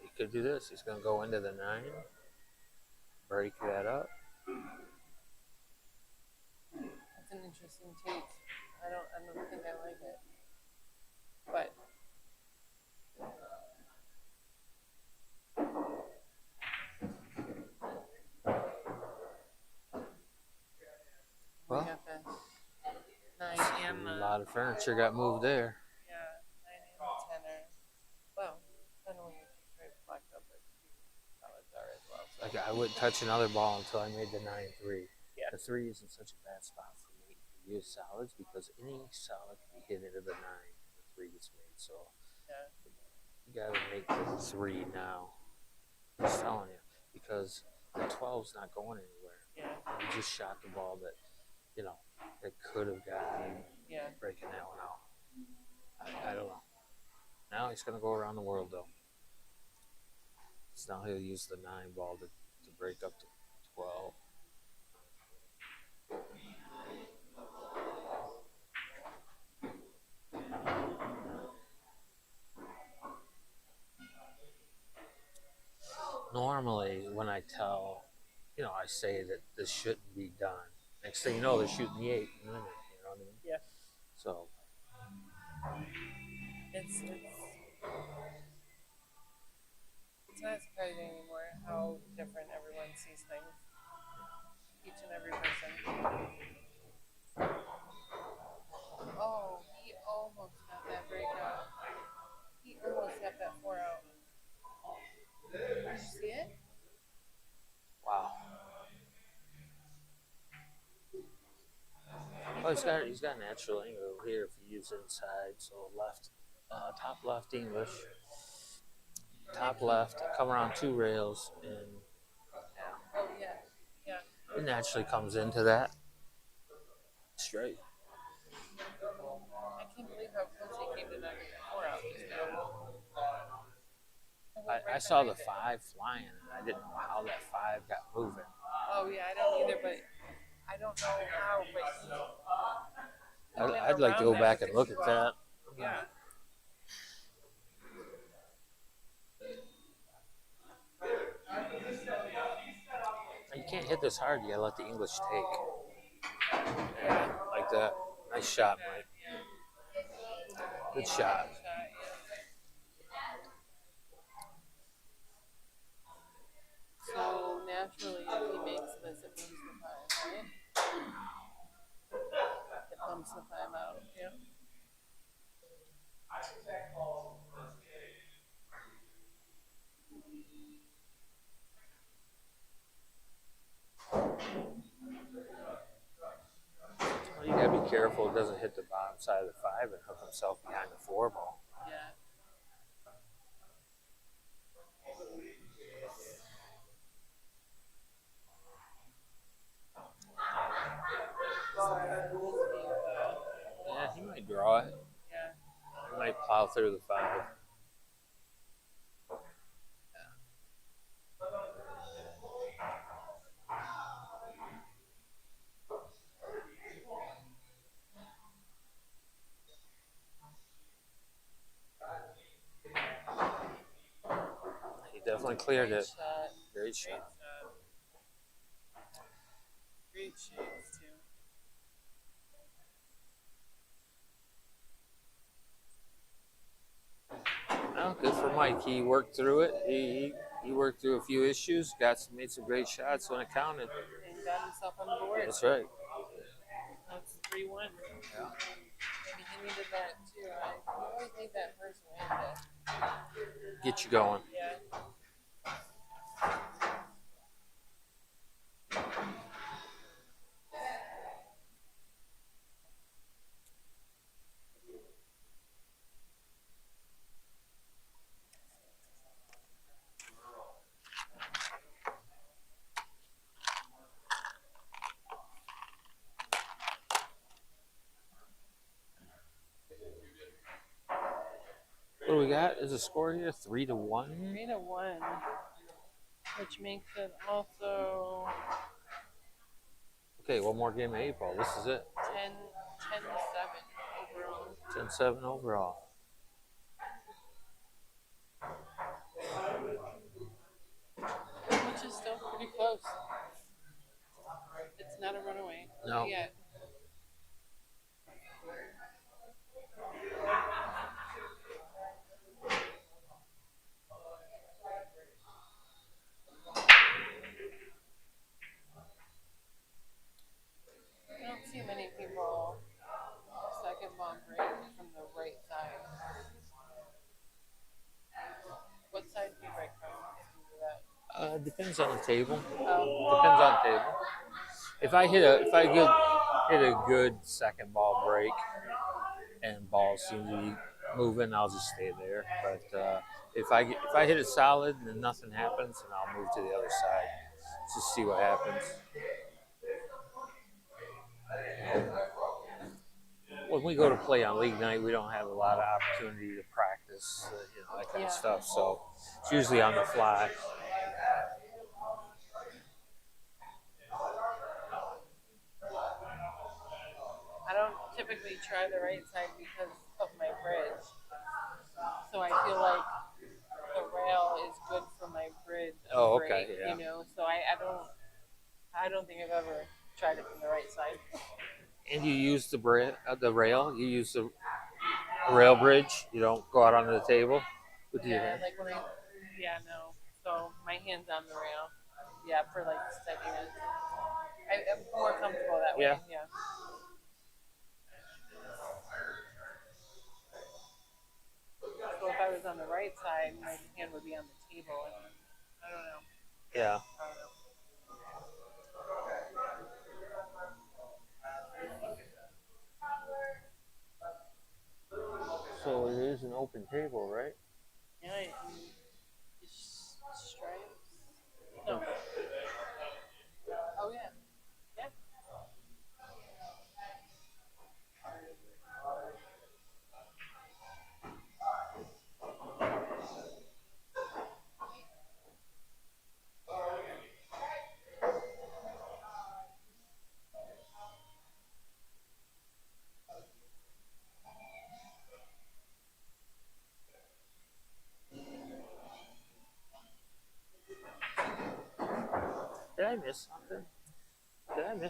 He could do this. He's going to go into the 9, break that up. That's an interesting take. I don't think I like it. But Well, we got the 9 and a the lot of furniture got moved there. yeah, 9 and the 10er. Well, then we tried blacked up, but solids are as well. So. Like I wouldn't touch another ball until I made the 9-3. Yeah. The 3 isn't such a bad spot for me to use solids because any solid can be hit into the 9 and the 3 gets made. So Yeah. you got to make the 3 now. I'm just telling you, because the 12's not going anywhere. Yeah. You just shot the ball that, that could have gotten Yeah. breaking that one out. I don't know. Now he's going to go around the world, though. So now he'll use the 9 ball to break up to 12. Normally, when I tell, I say that this shouldn't be done. Next thing you know, they're shooting the 8 and winning. You know what I mean? Yeah. So It's not surprising anymore how different everyone sees things. Each and every person. Oh, he almost got that break out. He almost got that 4 out. Did you see it? wow. Oh, he's got natural angle here if you use inside. So left, top left English, top left, come around 2 rails, and Oh yeah. Yeah. it naturally comes into that straight. I can't believe how close he came to knocking that 4 out just now. I saw the 5 flying, and I didn't know how that 5 got moving. Oh yeah, I don't either, but I don't know how, but I'd like to go back and look at that. Yeah. You can't hit this hard. You gotta let the English take. Yeah. Like that. Nice shot, Mike. Good shot. So naturally, if he makes this, it moves the 5, right? It bumps the 5 out. Yeah. Well, you gotta be careful it doesn't hit the bottom side of the 5 and hook himself behind the 4 ball. Yeah. Yeah, he might draw it. Yeah. He might plow through the 5. definitely cleared Great it. shot. Great shot. Great shades too. Well, good for Mike. He worked through it. He worked through a few issues. Made some great shots when it counted. And got himself on the board. That's right. That's 3-1. Yeah. Maybe he needed that too. You always need that first win to Get you going. yeah. What do we got? Is a score here 3-1? 3-1. Which makes it also Okay, one more game of 8 ball. This is it. 10-7 overall. 10-7 overall. Which is still pretty close. It's not a runaway. No. Yet. I don't see many people second ball break from the right side. What side do you break from if you do that? Depends on the table. Oh, Depends on the table. If I hit a good second ball break and balls seem to be moving, I'll just stay there. But if I hit it solid and nothing happens, then I'll move to the other side. Just see what happens. When we go to play on league night, we don't have a lot of opportunity to practice, that kind of stuff. So it's usually on the fly. I don't typically try the right side because of my bridge. So I feel like the rail is good for my bridge. Oh, break, okay, yeah. You know, so I don't think I've ever tried it from the right side. And you use the rail. You use the rail bridge. You don't go out onto the table with your hand. Like when no. So my hand's on the rail. Yeah, for like steadiness. I'm more comfortable that way. Yeah. So if I was on the right side, my hand would be on the table, and I don't know. Yeah. I don't know. So it is an open table, right? Yeah, stripes. No. Oh yeah. Yeah. Did I miss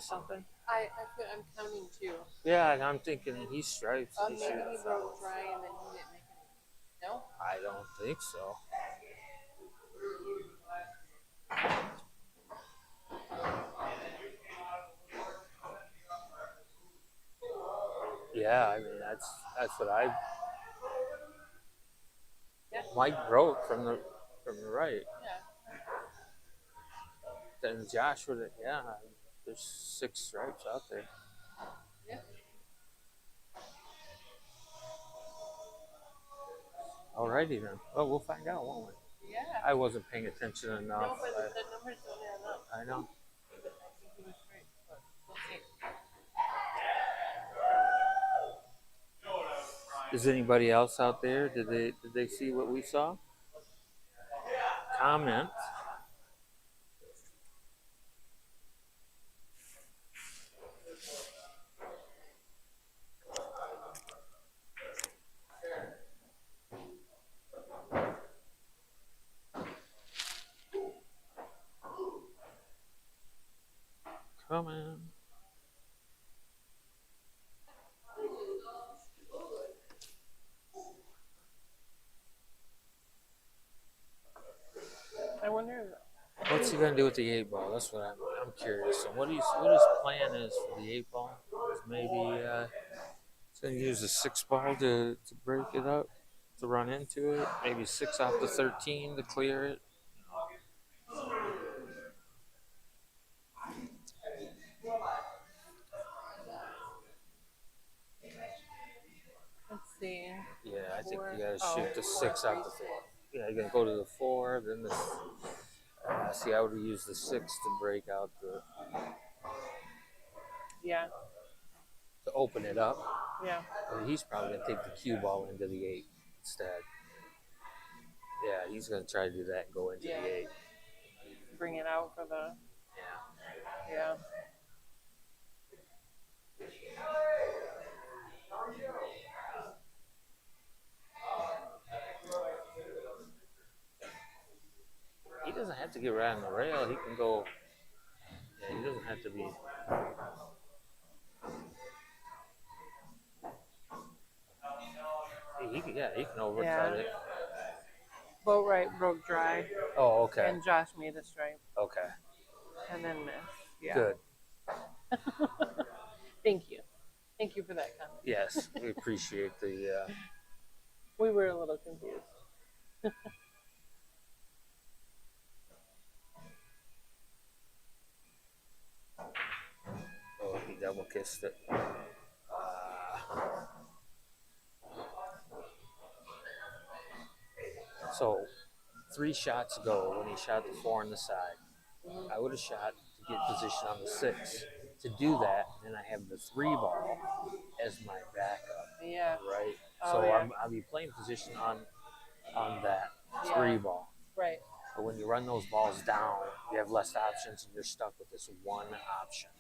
something? I'm counting two. Yeah, and I'm thinking he stripes. Maybe he broke dry and then he didn't make it. No? I don't think so. Yeah, I mean that's what I. Yeah. Mike broke from the right. Yeah. Then Josh would have. Yeah, there's 6 stripes out there. Yeah. Alrighty then. Well, we'll find out, won't we? Yeah. I wasn't paying attention enough. No, but the numbers don't add up. I know. But I think he was right. But we'll see. Is anybody else out there? Did they see what we saw? Comment. coming. I wonder. What's he gonna do with the 8 ball? That's what I'm curious. So what his plan is for the 8 ball is maybe he's gonna use the 6 ball to break it up, to run into it. Maybe 6 off the 13 to clear it. Let's see. Yeah, I think 4. you gotta Oh, shoot the 4, 6 out 3, the 6. 4. Yeah, you're gonna go to the 4, then the. See, I would use the 6 to break out Yeah. to open it up. Yeah. He's probably gonna take the cue ball into the 8 instead. Yeah, he's gonna try to do that and go into Yeah. the 8. Bring it out for the. Yeah. Yeah. He doesn't have to get right on the rail. He can go. Yeah, he doesn't have to be. He can overcut Yeah. it. Boat right broke dry. Oh, okay. And Josh made a stripe. Okay. And then missed. Yeah. Good. Thank you. Thank you for that comment. Yes, we appreciate the. We were a little confused. Oh, he double kissed it. So, 3 shots ago when he shot the 4 on the side, I would have shot to get position on the 6. To do that, then I have the 3 ball as my backup. Yeah. Right. Oh, So yeah. I'll be playing position on that 3 Yeah. ball. Right. But when you run those balls down, you have less options, and you're stuck with this one option.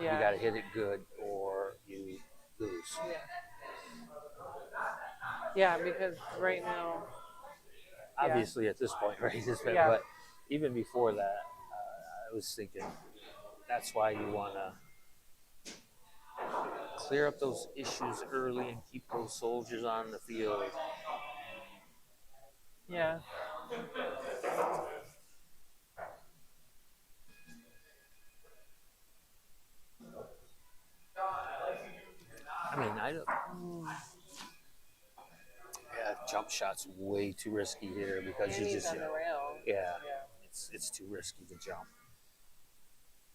Yeah. You got to hit it good, or you lose. Yeah. Yeah, because right now. Obviously, at this point, right? Yeah. But even before that, I was thinking that's why you want to clear up those issues early and keep those soldiers on the field. Yeah. I mean, yeah, jump shots way too risky here because And you he's just on the rail. yeah, Yeah. it's too risky to jump.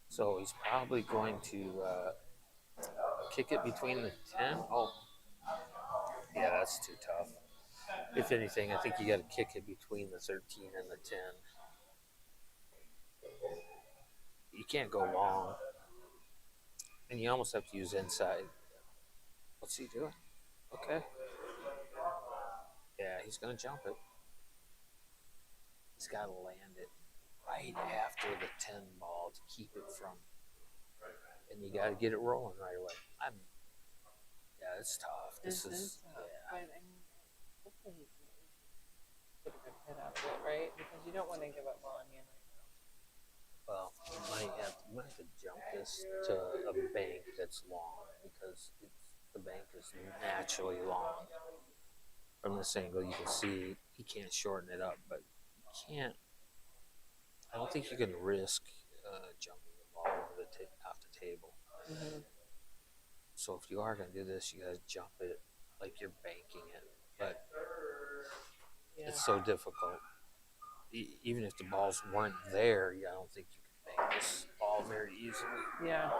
So he's probably going to kick it between the 10. Oh, yeah, that's too tough. If anything, I think you got to kick it between the 13 and the 10. You can't go long, and you almost have to use inside. What's he doing? Okay. Yeah, he's gonna jump it. He's got to land it right after the 10 ball to keep it from, and you got to get it rolling right away. Yeah, it's tough. This is tough. Yeah. But I mean, hopefully he can get a good hit out of it, right? Because you don't want to give up ball in hand right now. Well, you might have to jump this to a bank that's long because the bank is naturally long. From this angle, you can see he can't shorten it up, but you can't. I don't think you can risk jumping the ball over off the table. Mm-hmm. So if you are going to do this, you got to jump it like you're banking it. But Yeah. it's so difficult. Even if the balls weren't there, I don't think you can bank this ball very easily. Yeah.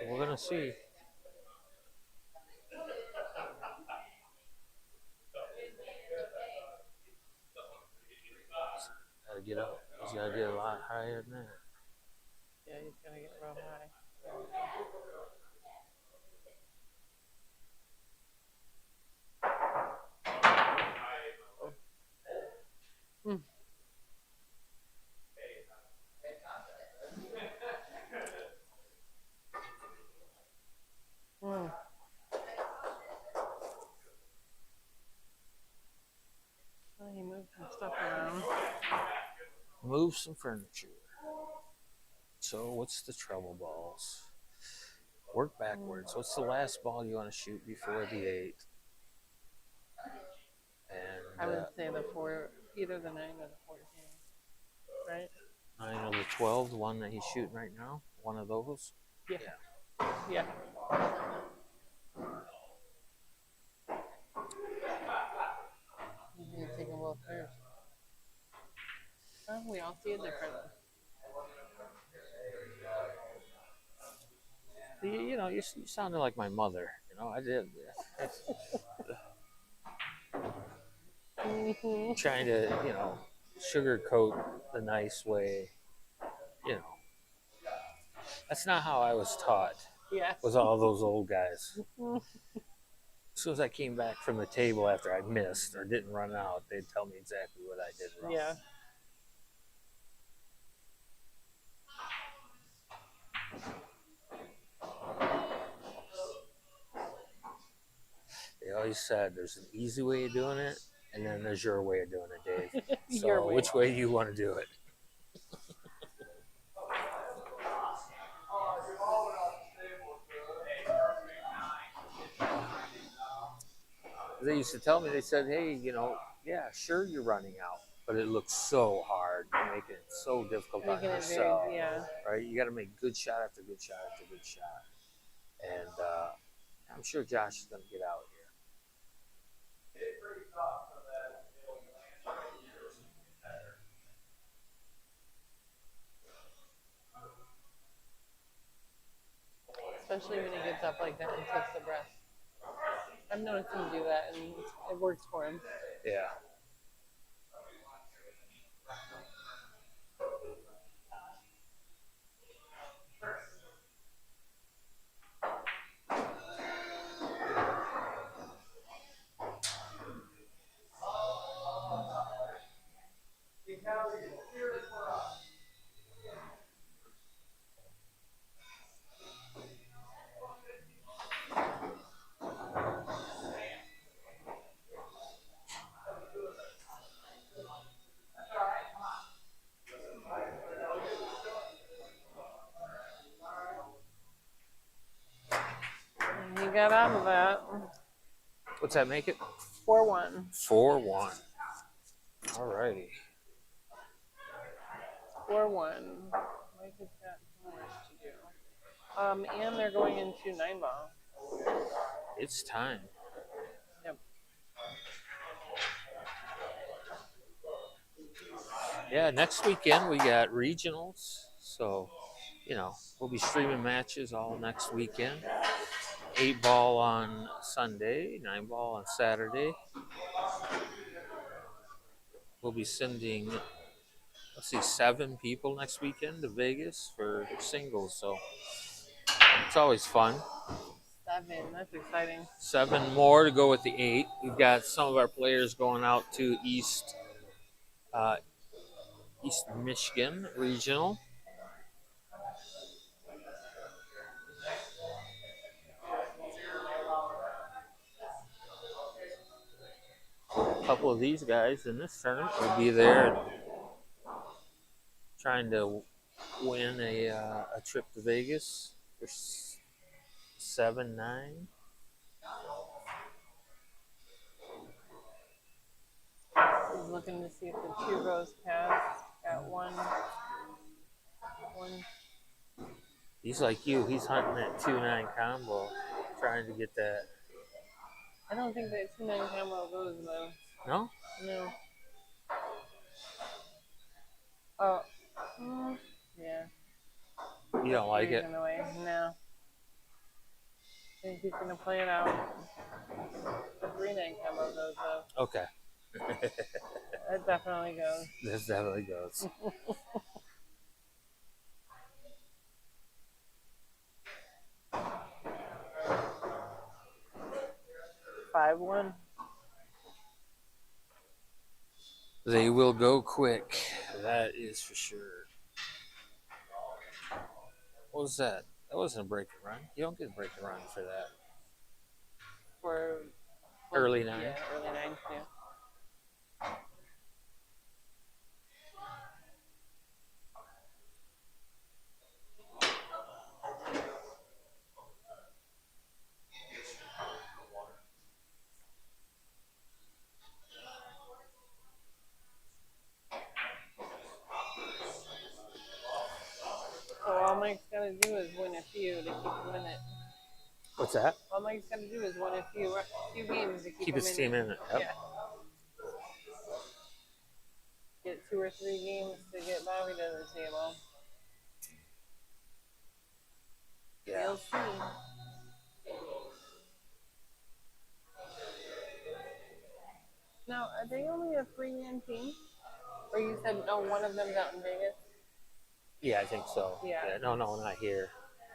We're going to see. Got to get up. He's got to get a lot higher than that. Yeah, he's gonna get real high. Mm. Mm. Well, he moved some stuff move some furniture. So what's the trouble balls? Work backwards. What's the last ball you want to shoot before the 8? And I would say the 4, either the 9 or the 14, right? 9 or the 12, the one that he's shooting right now. One of those. Yeah. Yeah. You can take them both first. Oh, we all see it different. You know, you sounded like my mother. You know, I did. Trying to, you know, sugarcoat the nice way. You know, that's not how I was taught. Yes. Was all those old guys. As soon as I came back from the table after I missed or didn't run out, they'd tell me exactly what I did wrong. Yeah. They always said there's an easy way of doing it, and then there's your way of doing it, Dave. So Your way. which way do you want to do it? They used to tell me, they said, hey, you know, yeah, sure you're running out, but it looks so hard. You're making it so difficult on Making it yourself. very, yeah. Right? You got to make good shot after good shot after good shot. And I'm sure Josh is going to get out here. Especially when he gets up like that and takes the breath. I've noticed him do that, and it works for him. Yeah. And he got out of that. What's that make it? 4-1. 4-1. All righty. 4-1. Mike has got homework to do. And they're going into 9-ball. It's time. Yep. Yeah, next weekend we got regionals. So, you know, we'll be streaming matches all next weekend. 8-ball on Sunday, 9-ball on Saturday. We'll be sending, let's see, 7 people next weekend to Vegas for singles. So it's always fun. 7. That's exciting. 7 more to go with the 8. We've got some of our players going out to East Michigan Regional. A couple of these guys in this tournament will be there trying to win a trip to Vegas for 7-9. He's looking to see if the 2 goes past. Got one. He's like you. He's hunting that 2-9 combo, trying to get that. I don't think that 2-9 combo goes though. No? No. Oh. Yeah. You don't like it? In the way. No. I think he's gonna play it out. The 3-9 combo goes though. Okay. It definitely goes. This definitely goes. 5-1. They will go quick. That is for sure. What was that? That wasn't a break and run. You don't get a break and run for that. For Early 9. Yeah, early 9. Yeah. all Mike's gotta do is win a few to keep him in it. What's that? All Mike's gotta do is win a few games to keep him his team in it. Yep. Yeah. Get 2 or 3 games to get Bobby to the table. Yeah. We'll see. Now, are they only a 3-man team? Or you said no, one of them's out in Vegas? Yeah, I think so. Yeah. No, not here.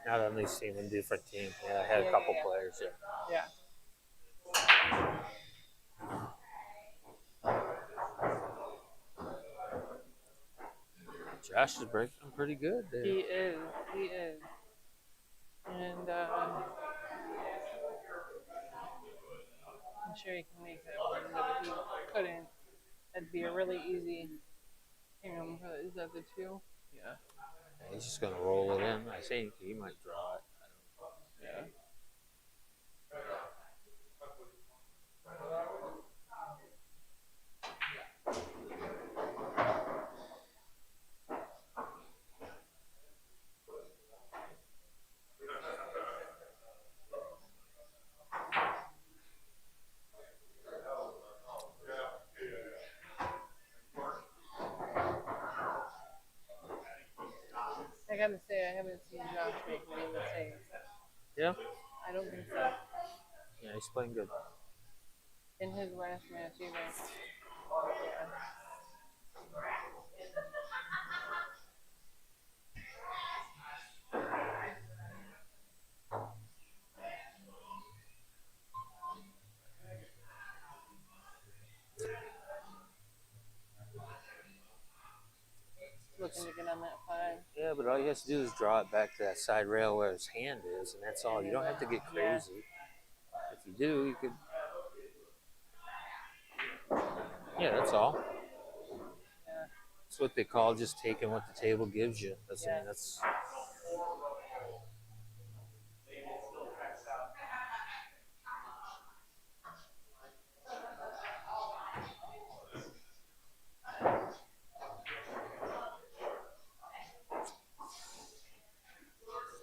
Not on these team, in different team. Yeah, I had a couple players. Yeah. Josh is breaking pretty good there. He is. And I'm sure he can make that one, but if he couldn't, that'd be a really easy him. Is that the 2? Yeah. He's just gonna roll it in. I think he might draw it. Yeah. I gotta say, I haven't seen Josh make many mistakes. Yeah? I don't think so. Yeah, he's playing good. In his last match, either. Yeah. Looking to get on that 5. Yeah, but all he has to do is draw it back to that side rail where his hand is, and that's all. You don't have to get crazy. If you do, you could. Yeah, that's all. Yeah. That's what they call just taking what the table gives you. That's. I mean, that's.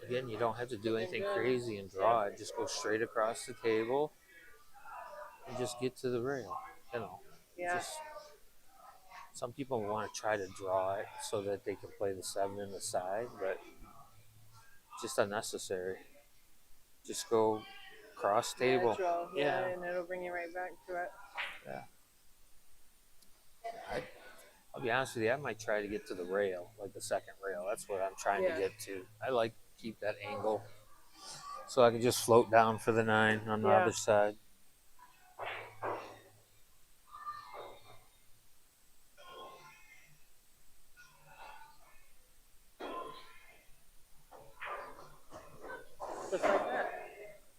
Again, you don't have to do anything crazy and draw it. Just go straight across the table and just get to the rail. You know. Yeah. Just, some people want to try to draw it so that they can play the 7 in the side, but it's just unnecessary. Just go cross table. Natural, and it'll bring you right back to it. Yeah. I'll be honest with you, I might try to get to the rail, like the second rail. That's what I'm trying to get to. I like to keep that angle so I can just float down for the 9 on the other side. Just like that.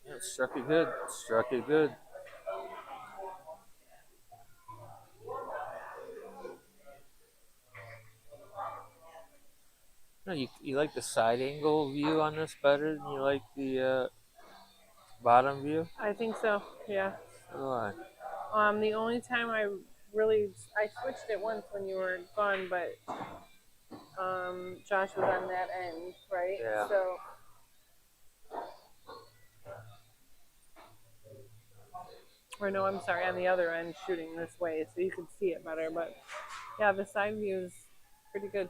Yeah, it struck it good. Struck it good. No, you like the side angle view on this better than you like the bottom view? I think so, yeah. So do I. The only time I switched it once when you were gone, but Josh was on that end, right? Yeah. So, or no, I'm sorry, on the other end, shooting this way, so you could see it better. But yeah, the side view is pretty good.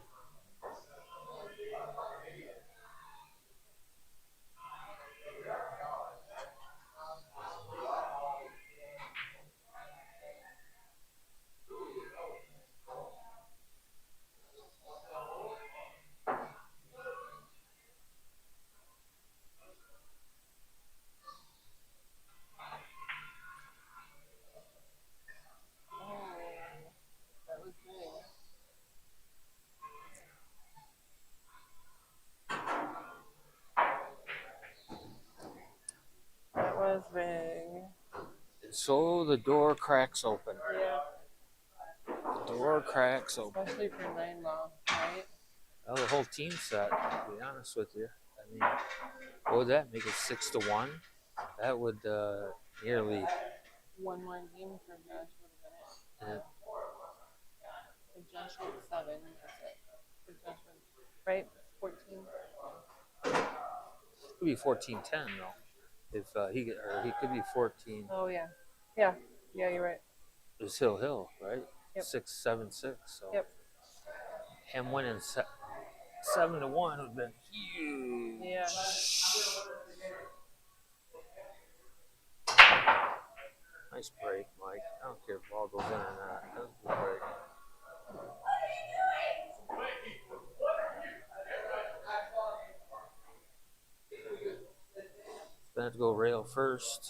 That was big. That was big. So the door cracks open. Yeah. The door cracks open. Especially for 9 ball, right? Well, the whole team set, to be honest with you. I mean, what would that make it 6-1? That would nearly. One more game for Josh would have been it. Yeah. If Josh went 7, that's it. If Josh went, right? 14. Could be 14-10 though. If he could be 14. Oh yeah, yeah, you're right. It was Hill, right? Yep. 6-7-6. So Yep. him winning 7-1 would have been huge. Yeah. Nice break, Mike. I don't care if the ball goes in or not. That was a good break. Gonna have to go rail first.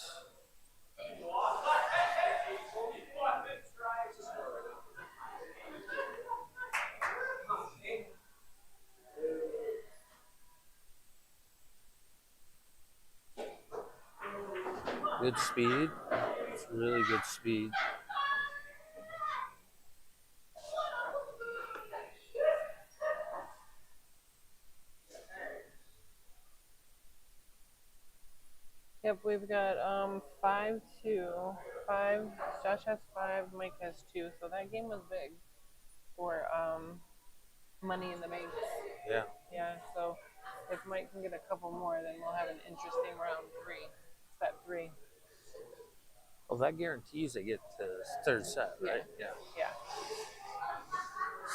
Good speed. It's really good speed. Yep, we've got 5-2. 5. Josh has 5. Mike has 2. So that game was big for Money in the Bank. Yeah. Yeah. So if Mike can get a couple more, then we'll have an interesting round 3. Set 3. Well, that guarantees they get to the third set, right? Yeah.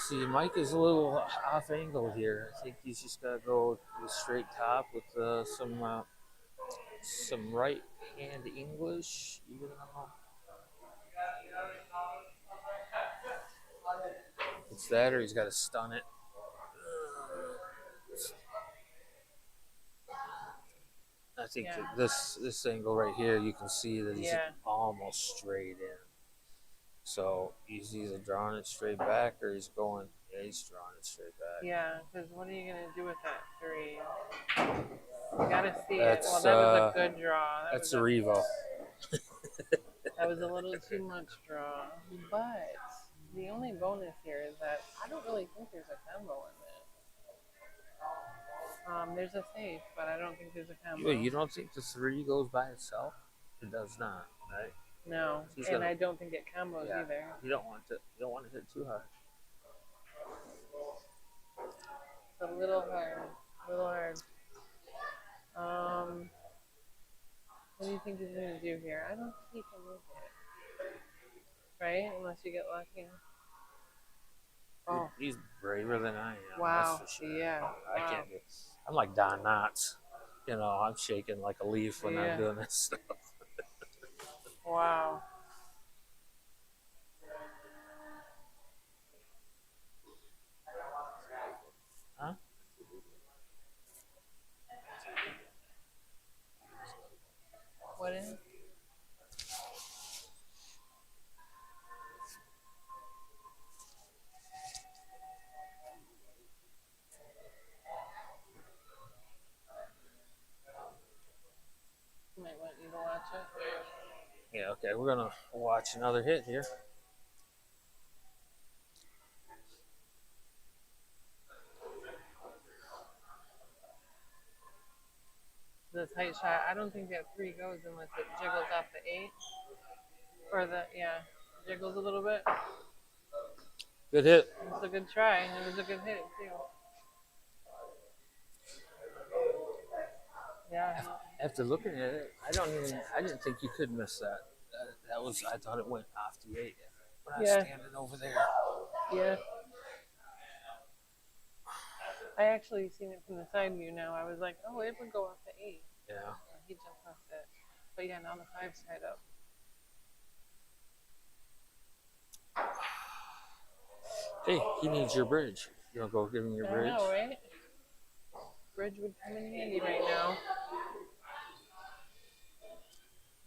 See, Mike is a little off angle here. I think he's just got to go to the straight top with some right hand English, even though it's that or he's got to stun it. I think this angle right here, you can see that he's almost straight in. So he's either drawing it straight back or he's drawing it straight back. Yeah, because what are you going to do with that 3? You got to see That's, it. Well, that was a good draw. That's a Revo. That was a little too much draw. But the only bonus here is that I don't really think there's a combo in that. There's a safe, but I don't think there's a combo. Wait, you don't think the 3 goes by itself? It does not, right? No, and I don't think it combos either. You don't want to hit too hard. It's a little hard. What do you think he's going to do here? I don't think he can make it. Right? Unless you get lucky. Oh. He's braver than I am. Wow. That's for sure. Yeah. I can't do it. I'm like Don Knotts. You know, I'm shaking like a leaf when I'm doing this stuff. Wow. Huh? What is? Might want you to watch it. Yeah, okay, we're gonna watch another hit here. The tight shot. I don't think that 3 goes unless it jiggles off the 8. Or jiggles a little bit. Good hit. It was a good try. It was a good hit too. Yeah. After looking at it, I didn't think you could miss that. I thought it went off the 8. When I was standing over there. Yeah. I actually seen it from the side view now. I was like, oh, it would go off the 8. Yeah. And he just missed it. But yeah, now the 5's tied up. Hey, he needs your bridge. You wanna go give him your bridge? I know, right? Bridge would come in handy right now.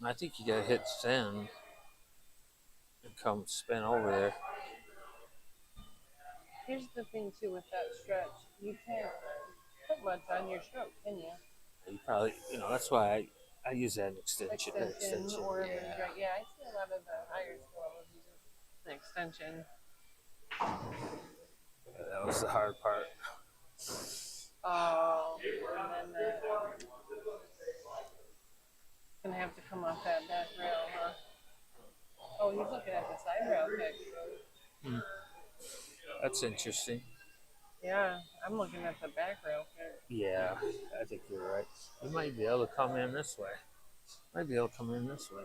I think you gotta hit thin and come spin over there. Here's the thing too with that stretch. You can't put much on your stroke, can you? You probably, that's why I use that extension. Or yeah, I see a lot of the higher schools use an extension. Yeah, that was the hard part. Oh, and then gonna have to come off that back rail, huh? Oh, he's looking at the side rail kick. That's interesting. Yeah, I I'm looking at the back rail kick. Yeah, I think you're right. You might be able to come in this way. Might be able to come in this way.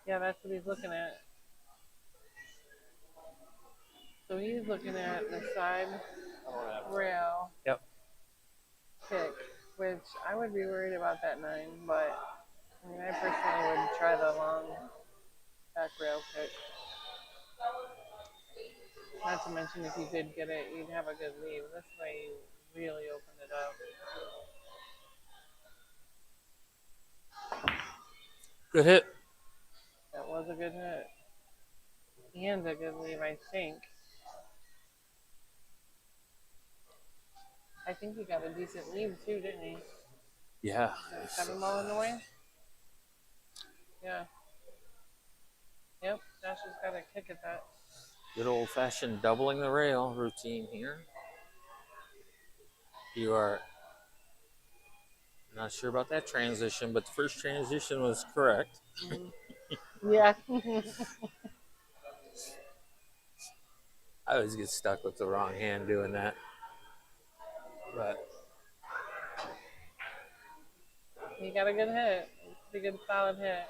Yeah, that's what he's looking at. So he's looking at the side rail Yep. kick, which I would be worried about that 9, but I mean, I personally would try the long back rail kick. Not to mention, if you did get it, you'd have a good lead. This way, you really open it up. Good hit. That was a good hit. And a good lead, I think. I think he got a decent lead too, didn't he? Yeah. 7 ball in the way? Yeah. Yep, Dasher's got a kick at that. Good old fashioned doubling the rail routine here. You are not sure about that transition, but the first transition was correct. Yeah. I always get stuck with the wrong hand doing that. But He got a good hit. Pretty good, solid hit.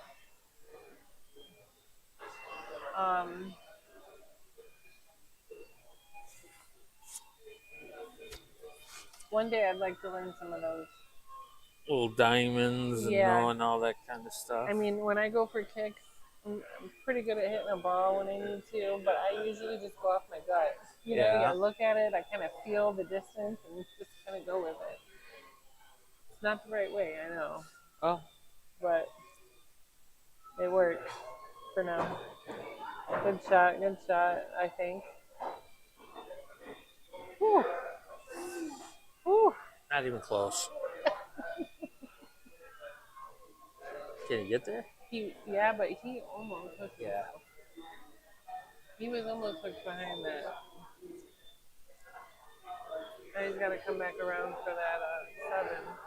One day I'd like to learn some of those. little diamonds and Yeah. knowing all that kind of stuff. I mean, when I go for kicks, I'm pretty good at hitting a ball when I need to, but I usually just go off my gut. You know, Yeah. I look at it, I kind of feel the distance, and just kind of go with it. It's not the right way, I know, Oh, but it works for now. Good shot, I think. Whew. Whew. not even close. Can you get there? Yeah, but he almost hooked Yeah. himself. He was almost hooked behind that. Now he's got to come back around for that 7.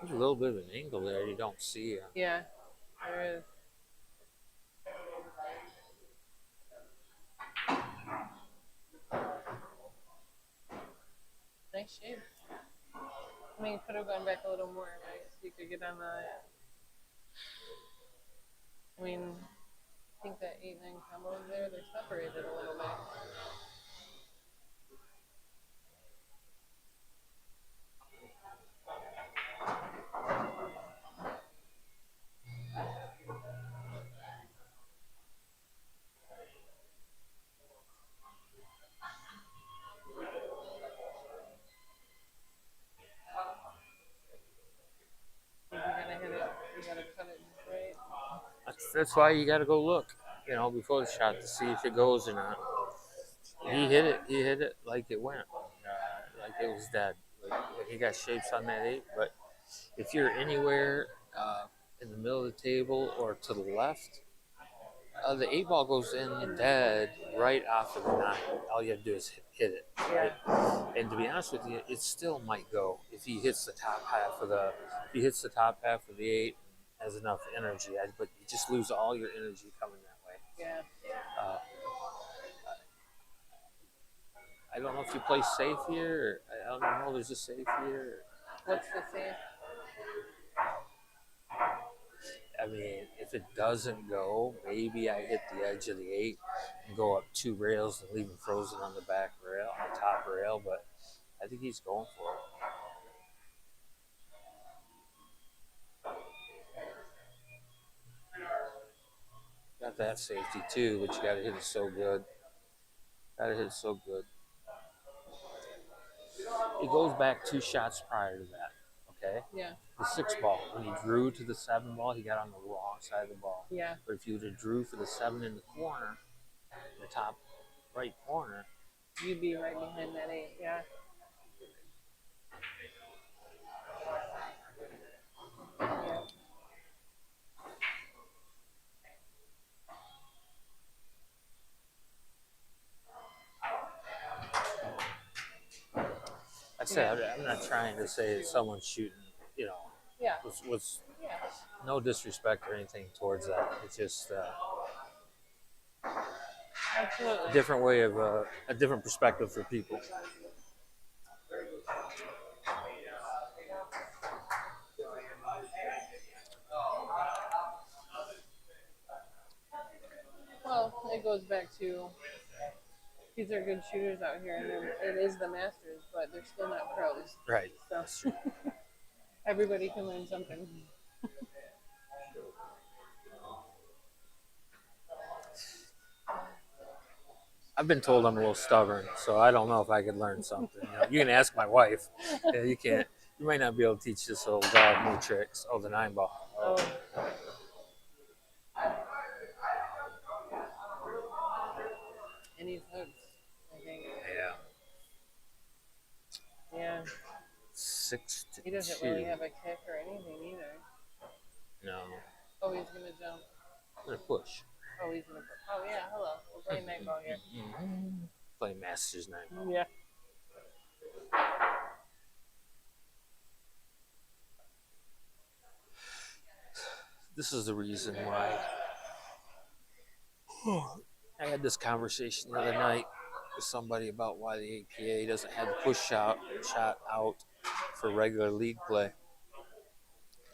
There's a little bit of an angle there you don't see. Yeah, there is. Nice shape. I mean, could have gone back a little more, right? So you could get on the. I mean, I think that 8-9 combos there, they're separated a little bit. If you're gonna hit it, you gotta cut it just right. That's why you got to go look, before the shot to see if it goes or not. He hit it. He hit it like it went, like it was dead. Like he got shapes on that 8. But if you're anywhere in the middle of the table or to the left, the 8 ball goes in dead right off of the 9. All you have to do is hit it. Right? Yeah. And to be honest with you, it still might go if he hits the top half of the. If he hits the top half of the 8, has enough energy. But you just lose all your energy coming that way. Yeah. I don't know if you play safe here. I don't even know there's a safe here. What's the safe? I mean, if it doesn't go, maybe I hit the edge of the 8 and go up 2 rails and leave him frozen on the back rail, on the top rail. But I think he's going for it. Got that safety too, but you got to hit it so good. Got to hit it so good. It goes back 2 shots prior to that. Okay. Yeah. The 6 ball, when he drew to the 7 ball, he got on the wrong side of the ball. Yeah. But if you would have drew for the 7 in the corner, the top right corner, You'd be right behind that 8. Yeah. I said I'm not trying to say that someone's shooting, Yeah. with Yeah. no disrespect or anything towards that. It's just Absolutely. different way of a different perspective for people. Well, it goes back to these are good shooters out here, and it is the Masters, but they're still not pros. Right. So That's true. everybody can learn something. I've been told I'm a little stubborn, so I don't know if I could learn something. You can ask my wife. Yeah, you can't. You might not be able to teach this old dog new tricks. Oh, the 9-ball. Oh. And he's hooked, I think. Yeah. Yeah. 6 to He doesn't 2. really have a kick or anything either. No. Oh, he's gonna jump. I'm gonna push. Oh, he's gonna. Oh yeah. Hello. We're playing 9-ball here. Play Masters 9-ball. Yeah. This is the reason why I had this conversation the other night with somebody about why the APA doesn't have the push shot out for regular league play.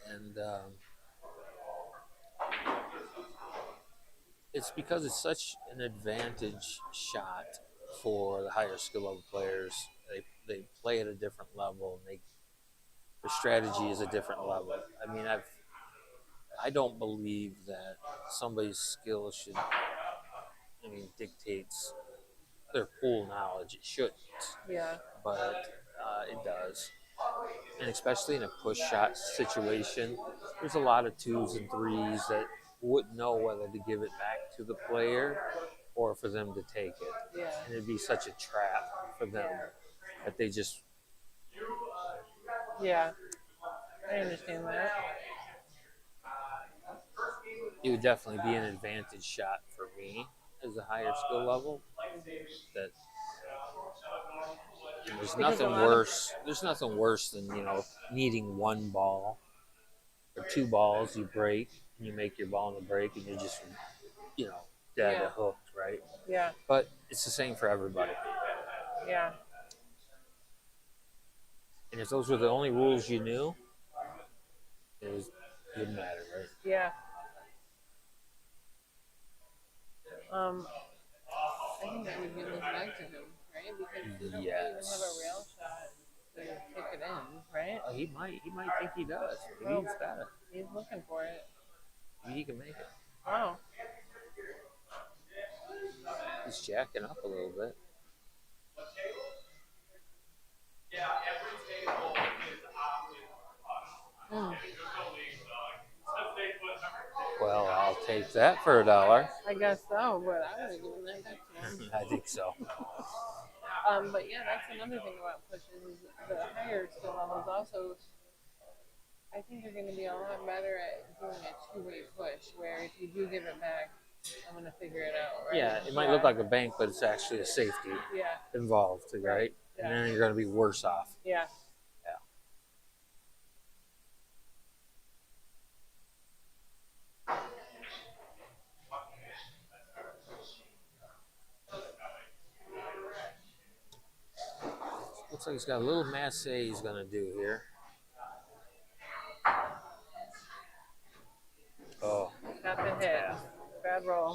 And it's because it's such an advantage shot for the higher skill level players. They play at a different level, and their strategy is a different level. I mean, I don't believe that somebody's skill dictates their pool knowledge. It shouldn't, Yeah. but it does. And especially in a push shot situation, there's a lot of 2s and 3s that wouldn't know whether to give it back to the player or for them to take it. Yeah. And it'd be such a trap for them that they just. Yeah. I understand that. It would definitely be an advantage shot for me as a higher skill level. That there's nothing worse. There's nothing worse than needing 1 ball or 2 balls. You break and you make your ball in the break, and you're just dead or hooked, right? Yeah. But it's the same for everybody. Yeah. And if those were the only rules you knew, it wouldn't matter, right? Yeah. I think I would give this back to him, right? Because he doesn't even have a rail shot to kick it in, right? He might think he does. Maybe he's got it. He's looking for it. Maybe he can make it. Wow. He's jacking up a little bit. Well, I'll take that for $1. I guess so, but I would have given that back to him. I think so. But yeah, that's another thing about pushes is the higher skill levels also. I think you're going to be a lot better at doing a 2-way push, where if you do give it back, I'm going to figure it out, right? Yeah, it might look like a bank, but it's actually a safety involved, right? Yeah. And then you're going to be worse off. Yeah. Looks like he's got a little masse he's going to do here. Oh. Got the hit. Bad roll.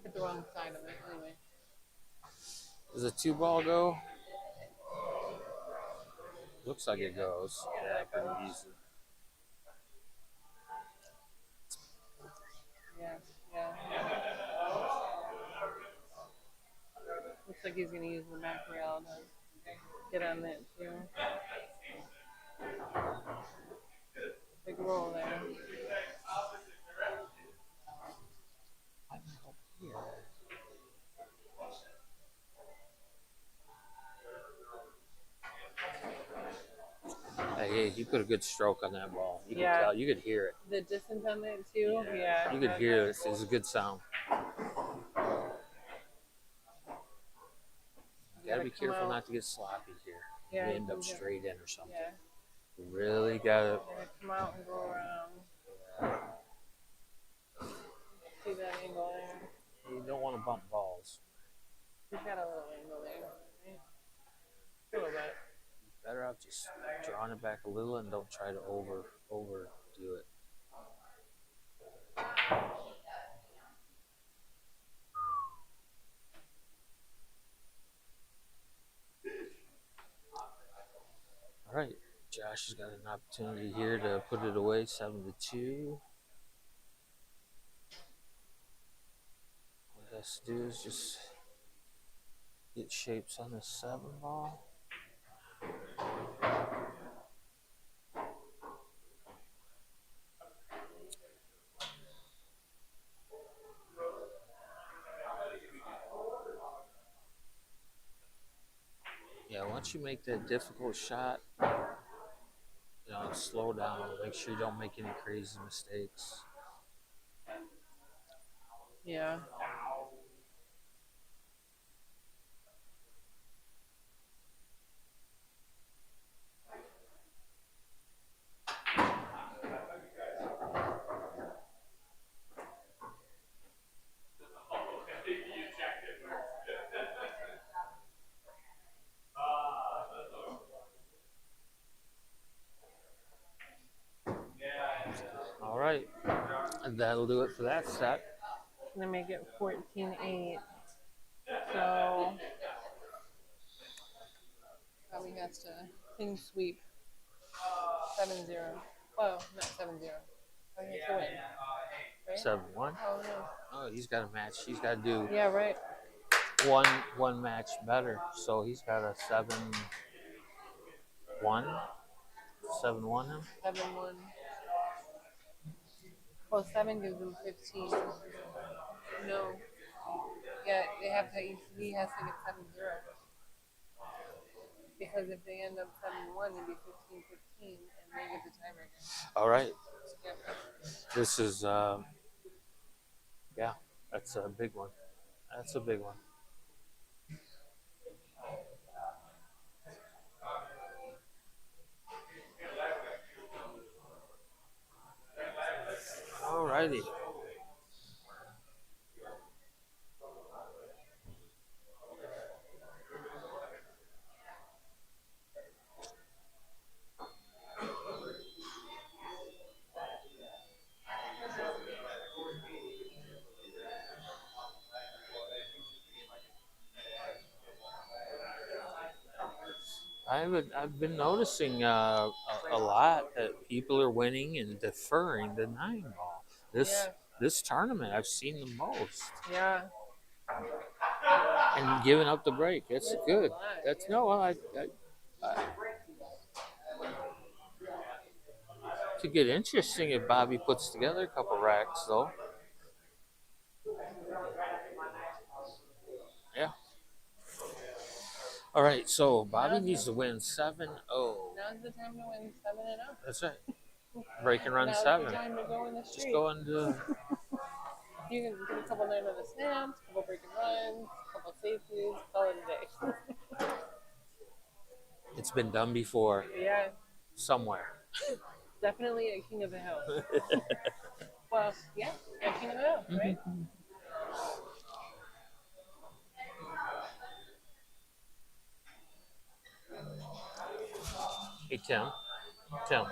Hit the wrong side of it, anyway. Does a 2-ball go? Looks like it goes. Yeah, pretty easy. Yeah. Looks like he's going to use the back rail to get on that, too. Big roll there. Hey, you put a good stroke on that ball. You could tell. You could hear it. The distance on that, too? Yeah. You could hear it. It's a good sound. You gotta be careful not to get sloppy here. Yeah, you end up straight in or something. Yeah. You really gotta come out and go around. See that want to bump balls. He's got a little angle there, right? A little bit. Better off just drawing it back a little and don't try to overdo it. All right, Josh has got an opportunity here to put it away, 7-2. What he has to do is just get shapes on the 7 ball. Yeah, once you make that difficult shot, slow down. Make sure you don't make any crazy mistakes. Yeah. All right, and that'll do it for that set. I'm gonna make it 14-8. So probably has to clean sweep 7-0. Well, not 7-0. Oh, he has to win. Right? 7-1. Oh no. Oh, he's got a match. He's got to do Yeah, right. one match better. So he's got a 7-1. 7-1 him. 7-1. Well, 7 gives him 15. No. Yeah, they have to. He has to get 7-0. Because if they end up 7-1, it'd be 15-15, and they get the tiebreaker. All right. Yep. This is yeah, that's a big one. That's a big one. All righty. I've been noticing a lot that people are winning and deferring the 9 ball. This tournament, I've seen the most. Yeah. And giving up the break. That's good. That's no. I could get interesting if Bobby puts together a couple racks, though. Yeah. All right, so Bobby needs to win 7-0. Now's the time to win 7-0. That's right. Break and run Now's 7. the time to go in the street. Just go into. You can get a couple 9 on the snaps, a couple break and runs, a couple safeties, call it a day. It's been done before. Yeah. Somewhere. Definitely at King of the Hill. Well, yeah, at King of the Hill, right? Hey, Tim. Tim.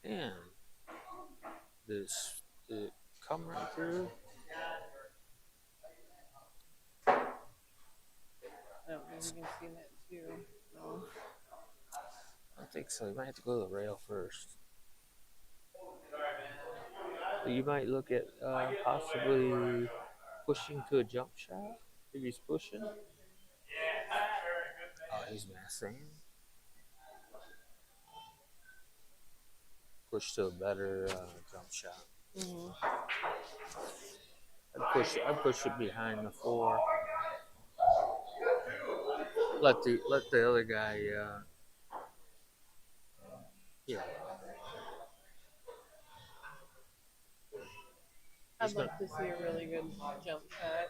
Man. Did it come right through? I don't think you can see that too. No. I don't think so. You might have to go to the rail first. You might look at possibly pushing to a jump shot. If he's pushing. Oh, he's messing. Push to a better jump shot. Mm-hmm. I'd push it behind the 4. Let the other guy. Yeah. I'd like to see a really good jump shot.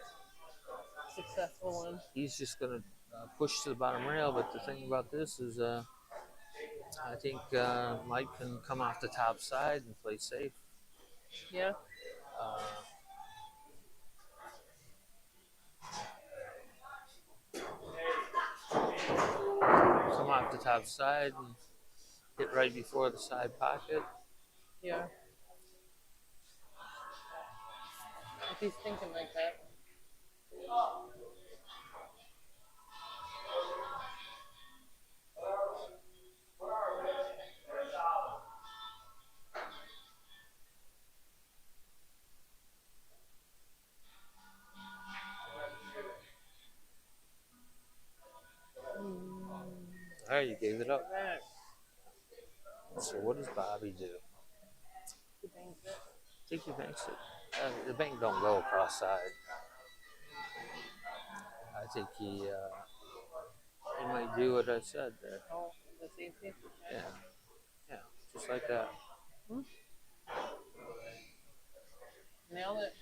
Successful one. He's just gonna push to the bottom rail, but the thing about this is I think Mike can come off the top side and play safe. Yeah. Uh, come off the top side and hit right before the side pocket. Yeah. If he's thinking like that. All right, you gave it up. Back. So what does Bobby do? He bangs it. I think he banks it. The bank don't go cross side. I think he might do what I said there. Oh, the safety. Yeah, yeah, just like that. Nailed it.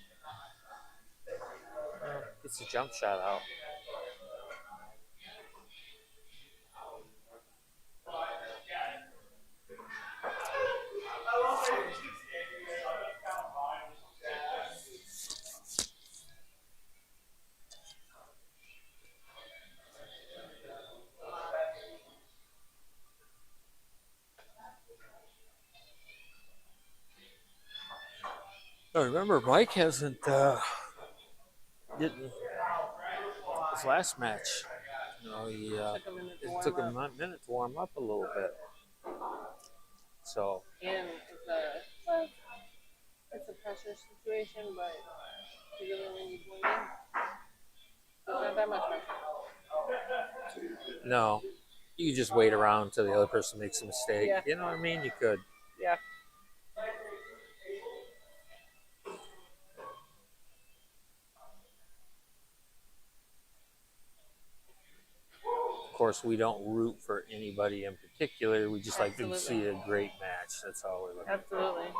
Gets a jump shot out. I remember Mike hasn't didn't his last match. You know, he Took a minute to it warm took up. a minute to warm up a little bit. So And it's a pressure situation, but you really only need one game. It's not that much pressure. no, you could just wait around until the other person makes a mistake. Yeah. You know what I mean? You could. Yeah. Of course, we don't root for anybody in particular. We just like to see a great match. That's all we're looking for. Absolutely.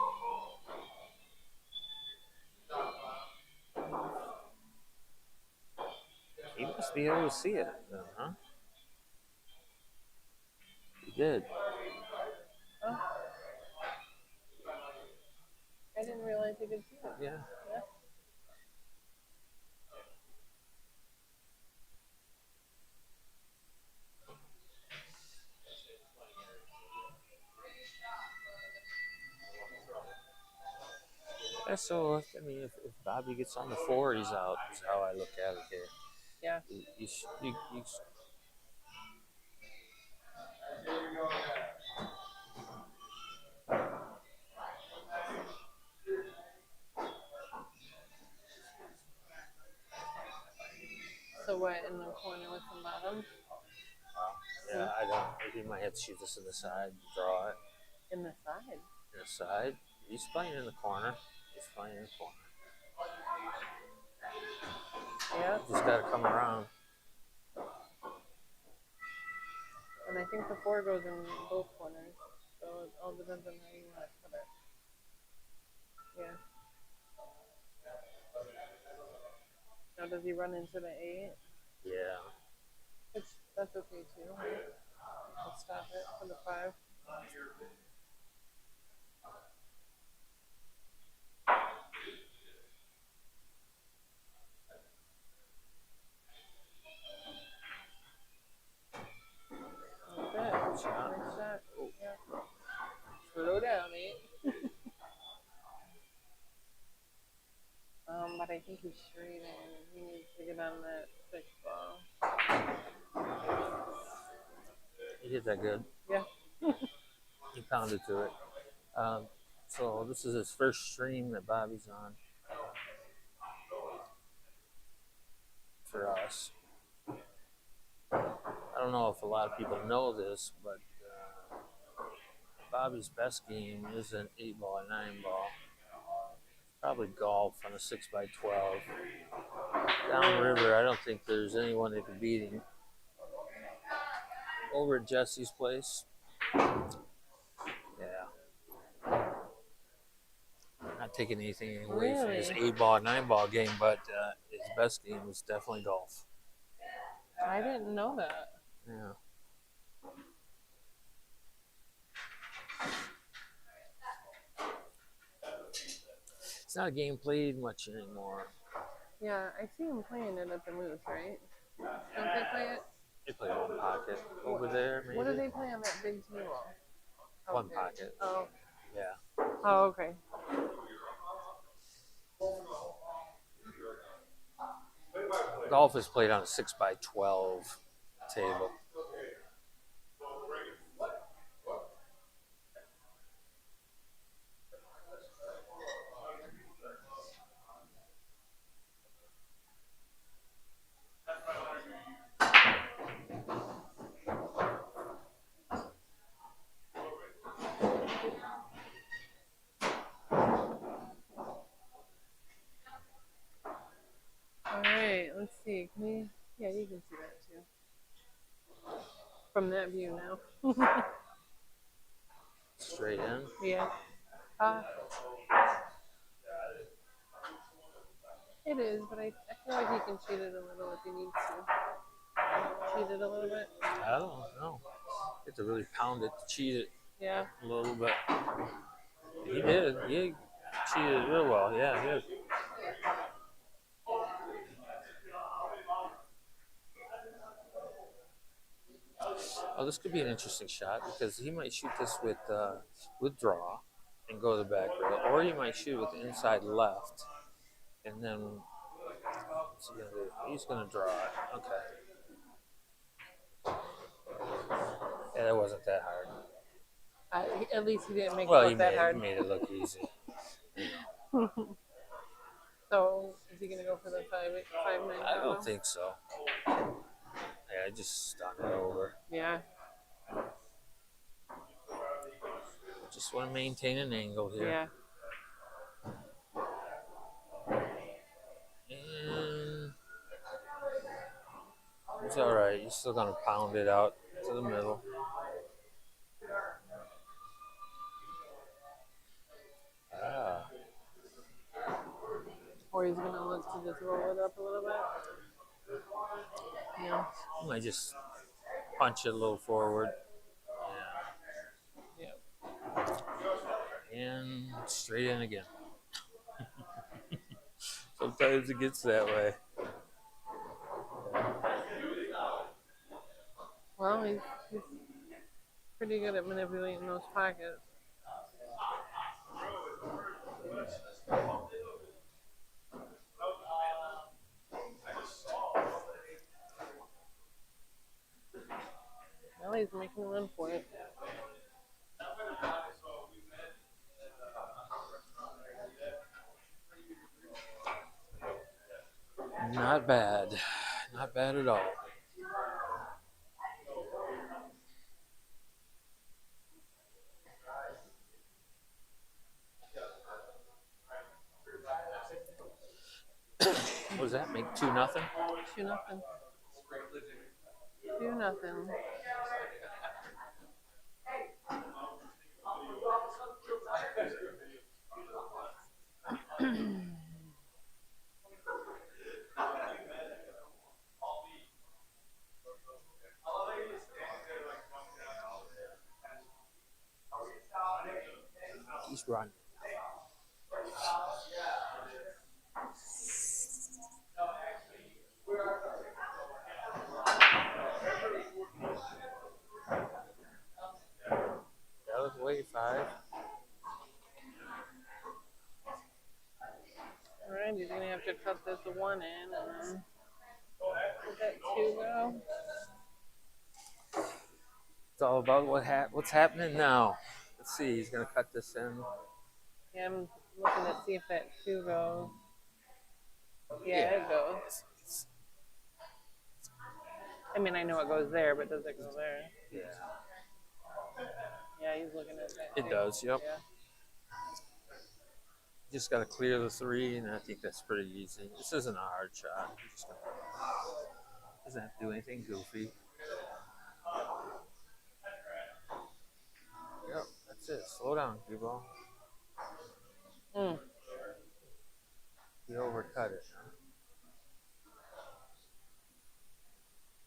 He must be able to see it, then, huh? He did. Oh. I didn't realize you could see it. Yeah. Yeah, so I mean, if Bobby gets on the floor, he's out. Is how I look at it here. Yeah. So what, in the corner with the bottom? Yeah, I don't. Maybe he might have to shoot this in the side, draw it In the side. in the side. He's playing in the corner. He's playing in the corner. Yeah. Just got to come around. And I think the 4 goes in both corners. So it all depends on how you want to cut it. Yeah. Now does he run into the 8? Yeah. Which, that's okay too. Let's stop it for the 5. That's it. Nice shot. Yeah. Slow down, mate. But I think he's straight in. He needs to get on that 6 ball. He did that good. Yeah. He pounded to it. So this is his first stream that Bobby's on for us. I don't know if a lot of people know this, but Bobby's best game isn't 8 ball or 9 ball. It's probably golf on a 6x12. Downriver, I don't think there's anyone that can beat him. Over at Jesse's place. Yeah. Not taking anything away from his 8 ball, 9 ball game, but his best game is definitely golf. I didn't know that. Yeah. It's not a game played much anymore. Yeah, I see them playing it at the Moose, right? Don't they play it? They play one pocket over there, maybe. What do they play on that big table? One Okay. pocket. Oh. Yeah. Oh, okay. Golf is played on a 6x12 table. All right, let's see. Can we? Yeah, you can see that too. From that view now. Straight in. Yeah. It is, but I feel like he can cheat it a little if he needs to. Cheat it a little bit. I don't know. You have to really pound it to cheat it Yeah. a little bit. He did. He cheated it real well. Yeah, he did. Oh, this could be an interesting shot because he might shoot this with draw and go to the back rail, or he might shoot with the inside left, and then what's he gonna do? He's gonna draw it. Okay. Yeah, that wasn't that hard. At least he didn't make Well, it he look that hard. made it look easy. So is he gonna go for the 5-9? I don't think so. Yeah, I just stunned it over. Yeah. Just want to maintain an angle here. Yeah. And it's all right. You're still gonna pound it out to the middle. Ah. Or he's gonna look to just roll it up a little bit. Yeah. You might just punch it a little forward. Yeah. And straight in again. Sometimes it gets that way. Well, he's pretty good at manipulating those pockets. Well, he's making a run for it. Not bad. Not bad at all. What does that make? 2-0? 2-0. 2-0. He's running. That was way 5. Alright, he's gonna have to cut this 1 in and then let that 2 go. It's all about what's happening now. Let's see. He's gonna cut this in. Yeah, I'm looking to see if that 2 goes. Yeah, it goes. I mean, I know it goes there, but does it go there? Yeah. Yeah, he's looking at that. It does, yep. Yeah. Just got to clear the 3, and I think that's pretty easy. This isn't a hard shot. Doesn't have to do anything goofy. Yep, that's it. Slow down, Cubo. You overcut it. Huh?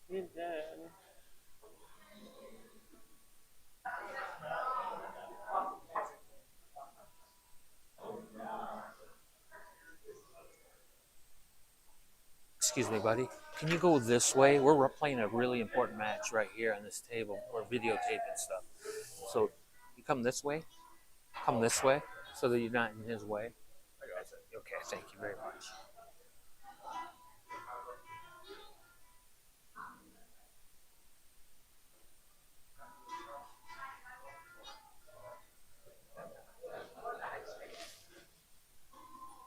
You did. excuse me, buddy. Can you go this way? We're playing a really important match right here on this table. We're videotaping stuff. So you come this way. Come this way so that you're not in his way. Okay, thank you very much.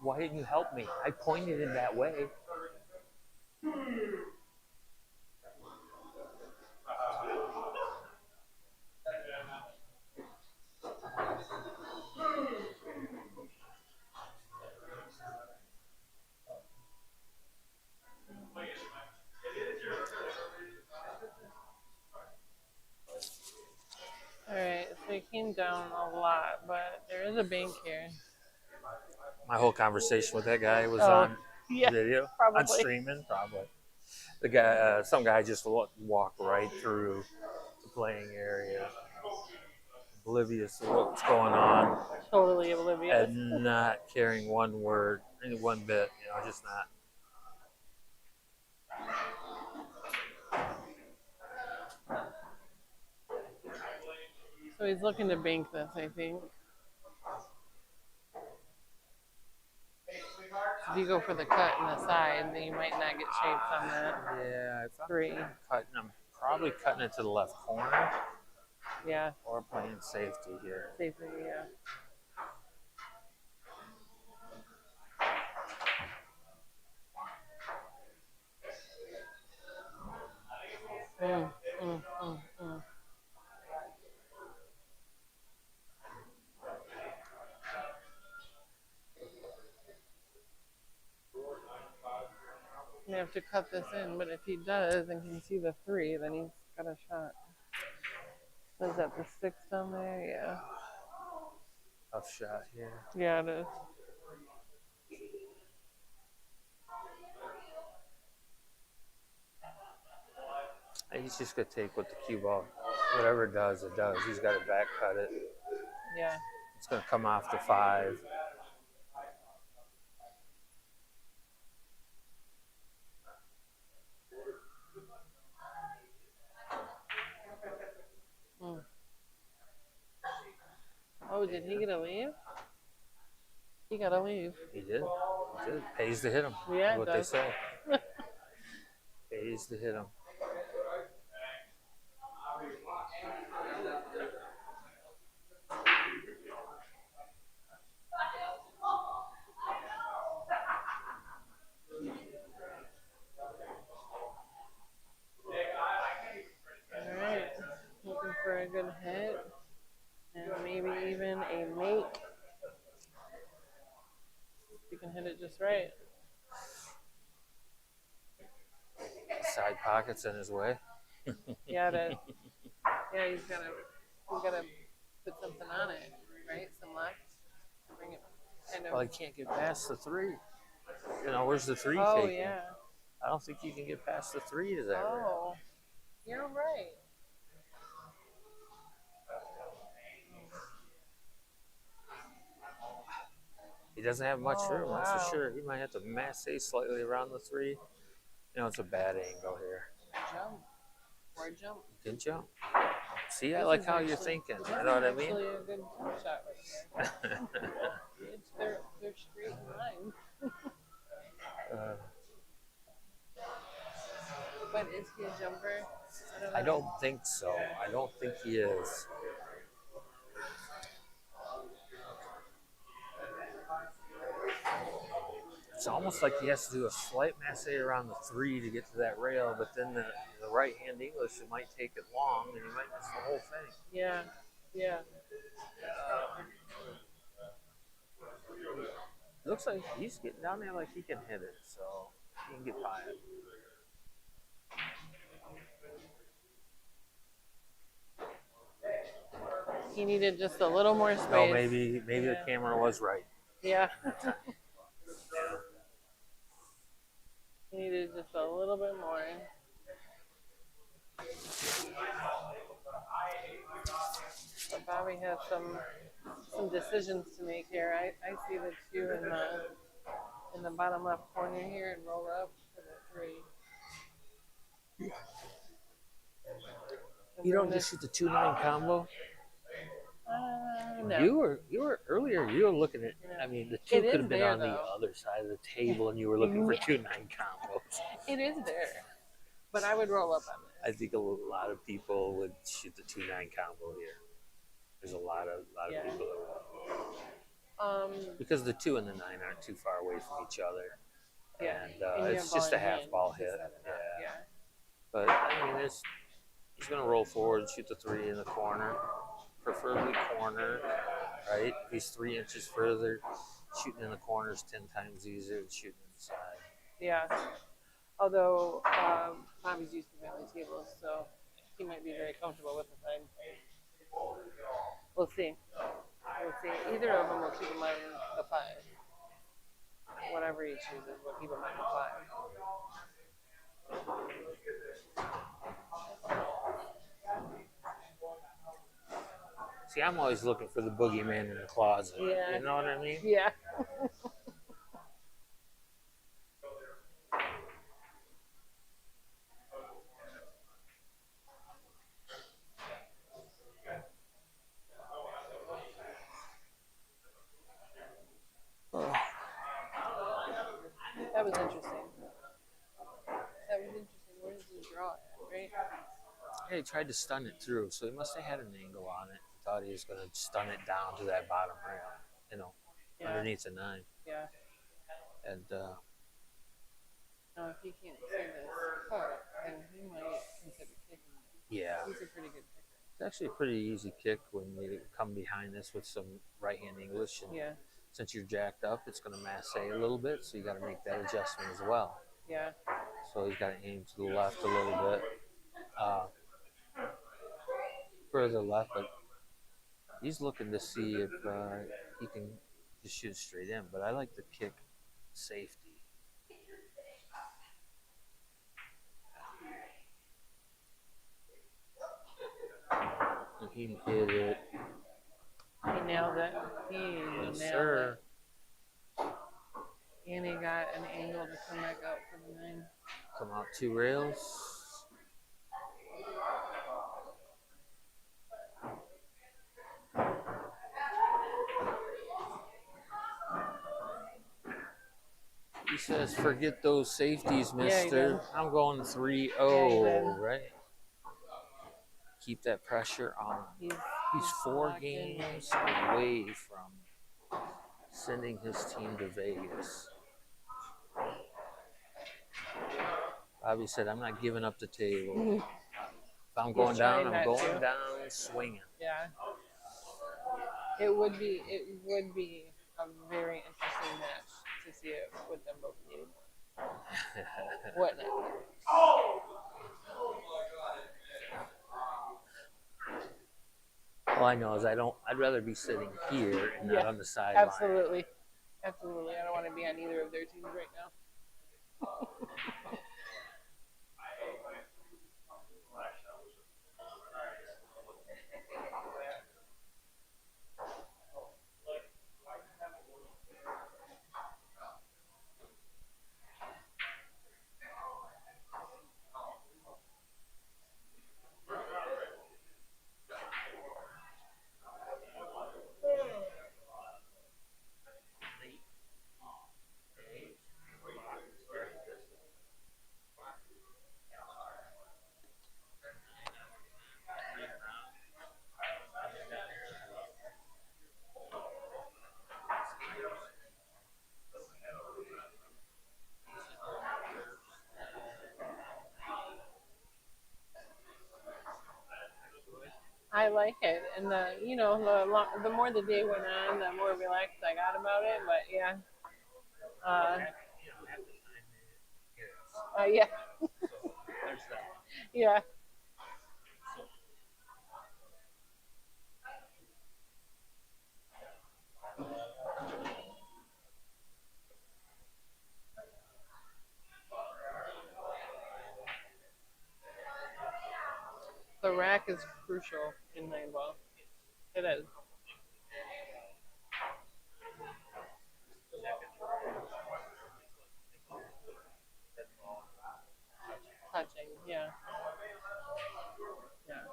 Why didn't you help me? I pointed in that way. Alright, so he came down a lot, but there is a bank here. My whole conversation with that guy was Oh, on yeah, video, probably. on streaming, probably. The guy, some guy just walked right through the playing area, oblivious of what's going on, Totally oblivious. and not caring one word, one bit. Just not. So he's looking to bank this, I think. If you go for the cut in the side, then you might not get shapes on that. Yeah, if Three. I'm probably cutting it to the left corner. Yeah. Or playing safety here. Safety, yeah. Mm. You have to cut this in, but if he does and can see the 3, then he's got a shot. Is that the 6 down there? Yeah. Tough shot here. Yeah, it is. He's just gonna take what the cue ball, whatever it does, it does. He's got to back cut it. Yeah. It's gonna come off the 5. Mm. Oh, did he get a leave? He got a leave. He did. He did. Pays to hit him. Yeah, what they say. Pays to hit him. Alright. Looking for a good hit. And maybe even a make. You can hit it just right. Side pockets in his way. Yeah, it is. Yeah, he's gotta put something on it, right? Some left to bring it kind of. Well, he can't get past the 3. Where's the 3 Oh, taking? yeah. I don't think you can get past the 3 to that. Oh, you're right. He doesn't have much Oh, room, that's wow. for sure. He might have to massay slightly around the 3. It's a bad angle here. Jump. Or jump. You can jump. See, I This like is how you're actually- thinking. this You know what I is mean? actually a good jump shot right there. They're straight lines. But is he a jumper? I don't think so. I don't think he is. It's almost like he has to do a slight massé around the 3 to get to that rail, but then the right-hand English, it might take it long, and he might miss the whole thing. Yeah, yeah. It looks like he's getting down there like he can hit it, so he can get by it. He needed just a little more space. No, maybe the camera was right. Yeah. He needed just a little bit more. But Bobby has some decisions to make here. I see the 2 in the bottom left corner here and roll up to the 3. You don't just shoot the 2-9 combo. No. You were earlier. You were looking at. Yeah. I mean, the two It could is have been there, on the though. other side of the table, and you were looking for 2-9 combos. It is there, but I would roll up on this. I think a lot of people would shoot the 2-9 combo here. There's a lot of Yeah. people that would. Because the 2 and the 9 aren't too far away from each other. Yeah. And you it's have just a ball in half hand, ball you hit. just set it up. Yeah. Yeah. But I mean, he's going to roll forward and shoot the 3 in the corner, preferably corner, right? If he's 3 inches further, shooting in the corner is 10 times easier than shooting inside. Yeah. Although Bobby's used to family tables, so he might be very comfortable with the 5. We'll see. We'll see. Either of them will keep him on the 5. Whatever he chooses will keep him on the 5. See, I'm always looking for the boogeyman in the closet. Yeah. You know what I mean? Yeah. That was interesting. Where does he draw at, right? Yeah, he tried to stun it through, so he must have had an angle on it. Thought he was going to stun it down to that bottom rail, underneath the 9. Yeah. And Now, if he can't see this cut, then he might consider kicking it. yeah, He's a pretty good kicker. it's actually a pretty easy kick when you come behind this with some right-hand English. And Yeah. since you're jacked up, it's going to masse a little bit, so you got to make that adjustment as well. Yeah. So he's got to aim to the left a little bit, further left, but he's looking to see if he can just shoot straight in. But I like the kick safety. And he hit it. He nailed it. Yes, sir. And he got an angle to come back out for the 9. Come out 2 rails. He says, forget those safeties, mister. I'm going 3-0, right? Keep that pressure on. He's 4 games away from sending his team to Vegas. Bobby said, I'm not giving up the table. If I'm going down, I'm going down swinging. Yeah. It would be a very interesting match to see it with them both needing one. Whatnot. All I know is I'd rather be sitting here and not on the sideline. Absolutely. Absolutely. I don't want to be on either of their teams right now. I like it, and the more the day went on, the more relaxed I got about it. But yeah, yeah, yeah. The rack is crucial in handball. It is. touching. Yeah. Yeah.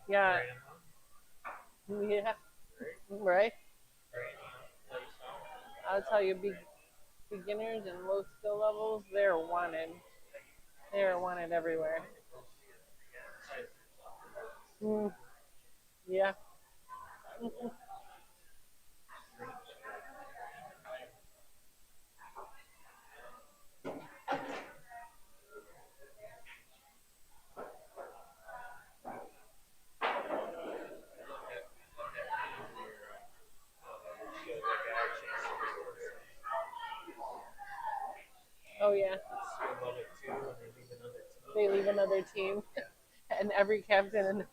Yeah. Yeah. Right. I'll tell you, beginners and low skill levels, they're wanted. They are wanted everywhere. Mm, yeah. Oh yeah. They leave another team, and every captain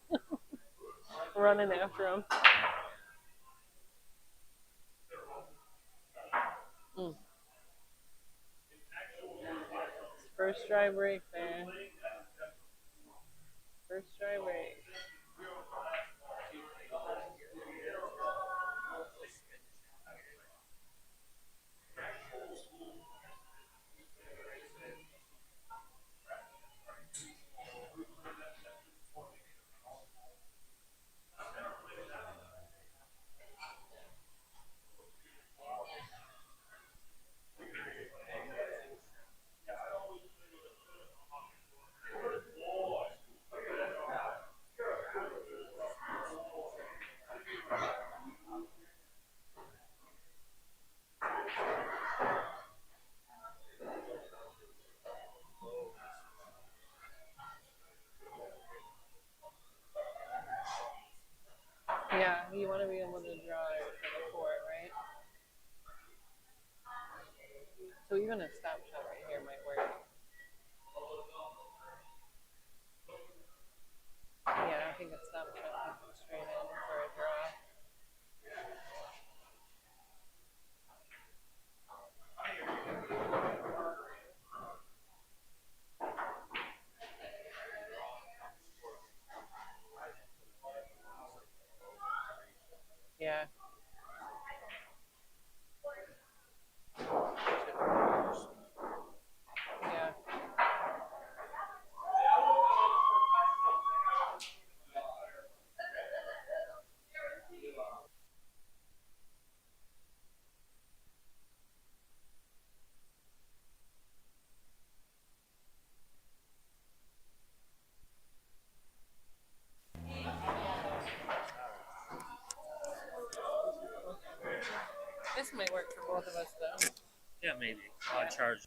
running after them. Mm. First dry break there. First dry break. Yeah, you want to be able to draw it for the court, right? So even a stop shot right here might work. Yeah, I think a stop shot puts it straight in for a draw. Yeah. Yeah. This might work for both of us though. Yeah, maybe. I'll charge.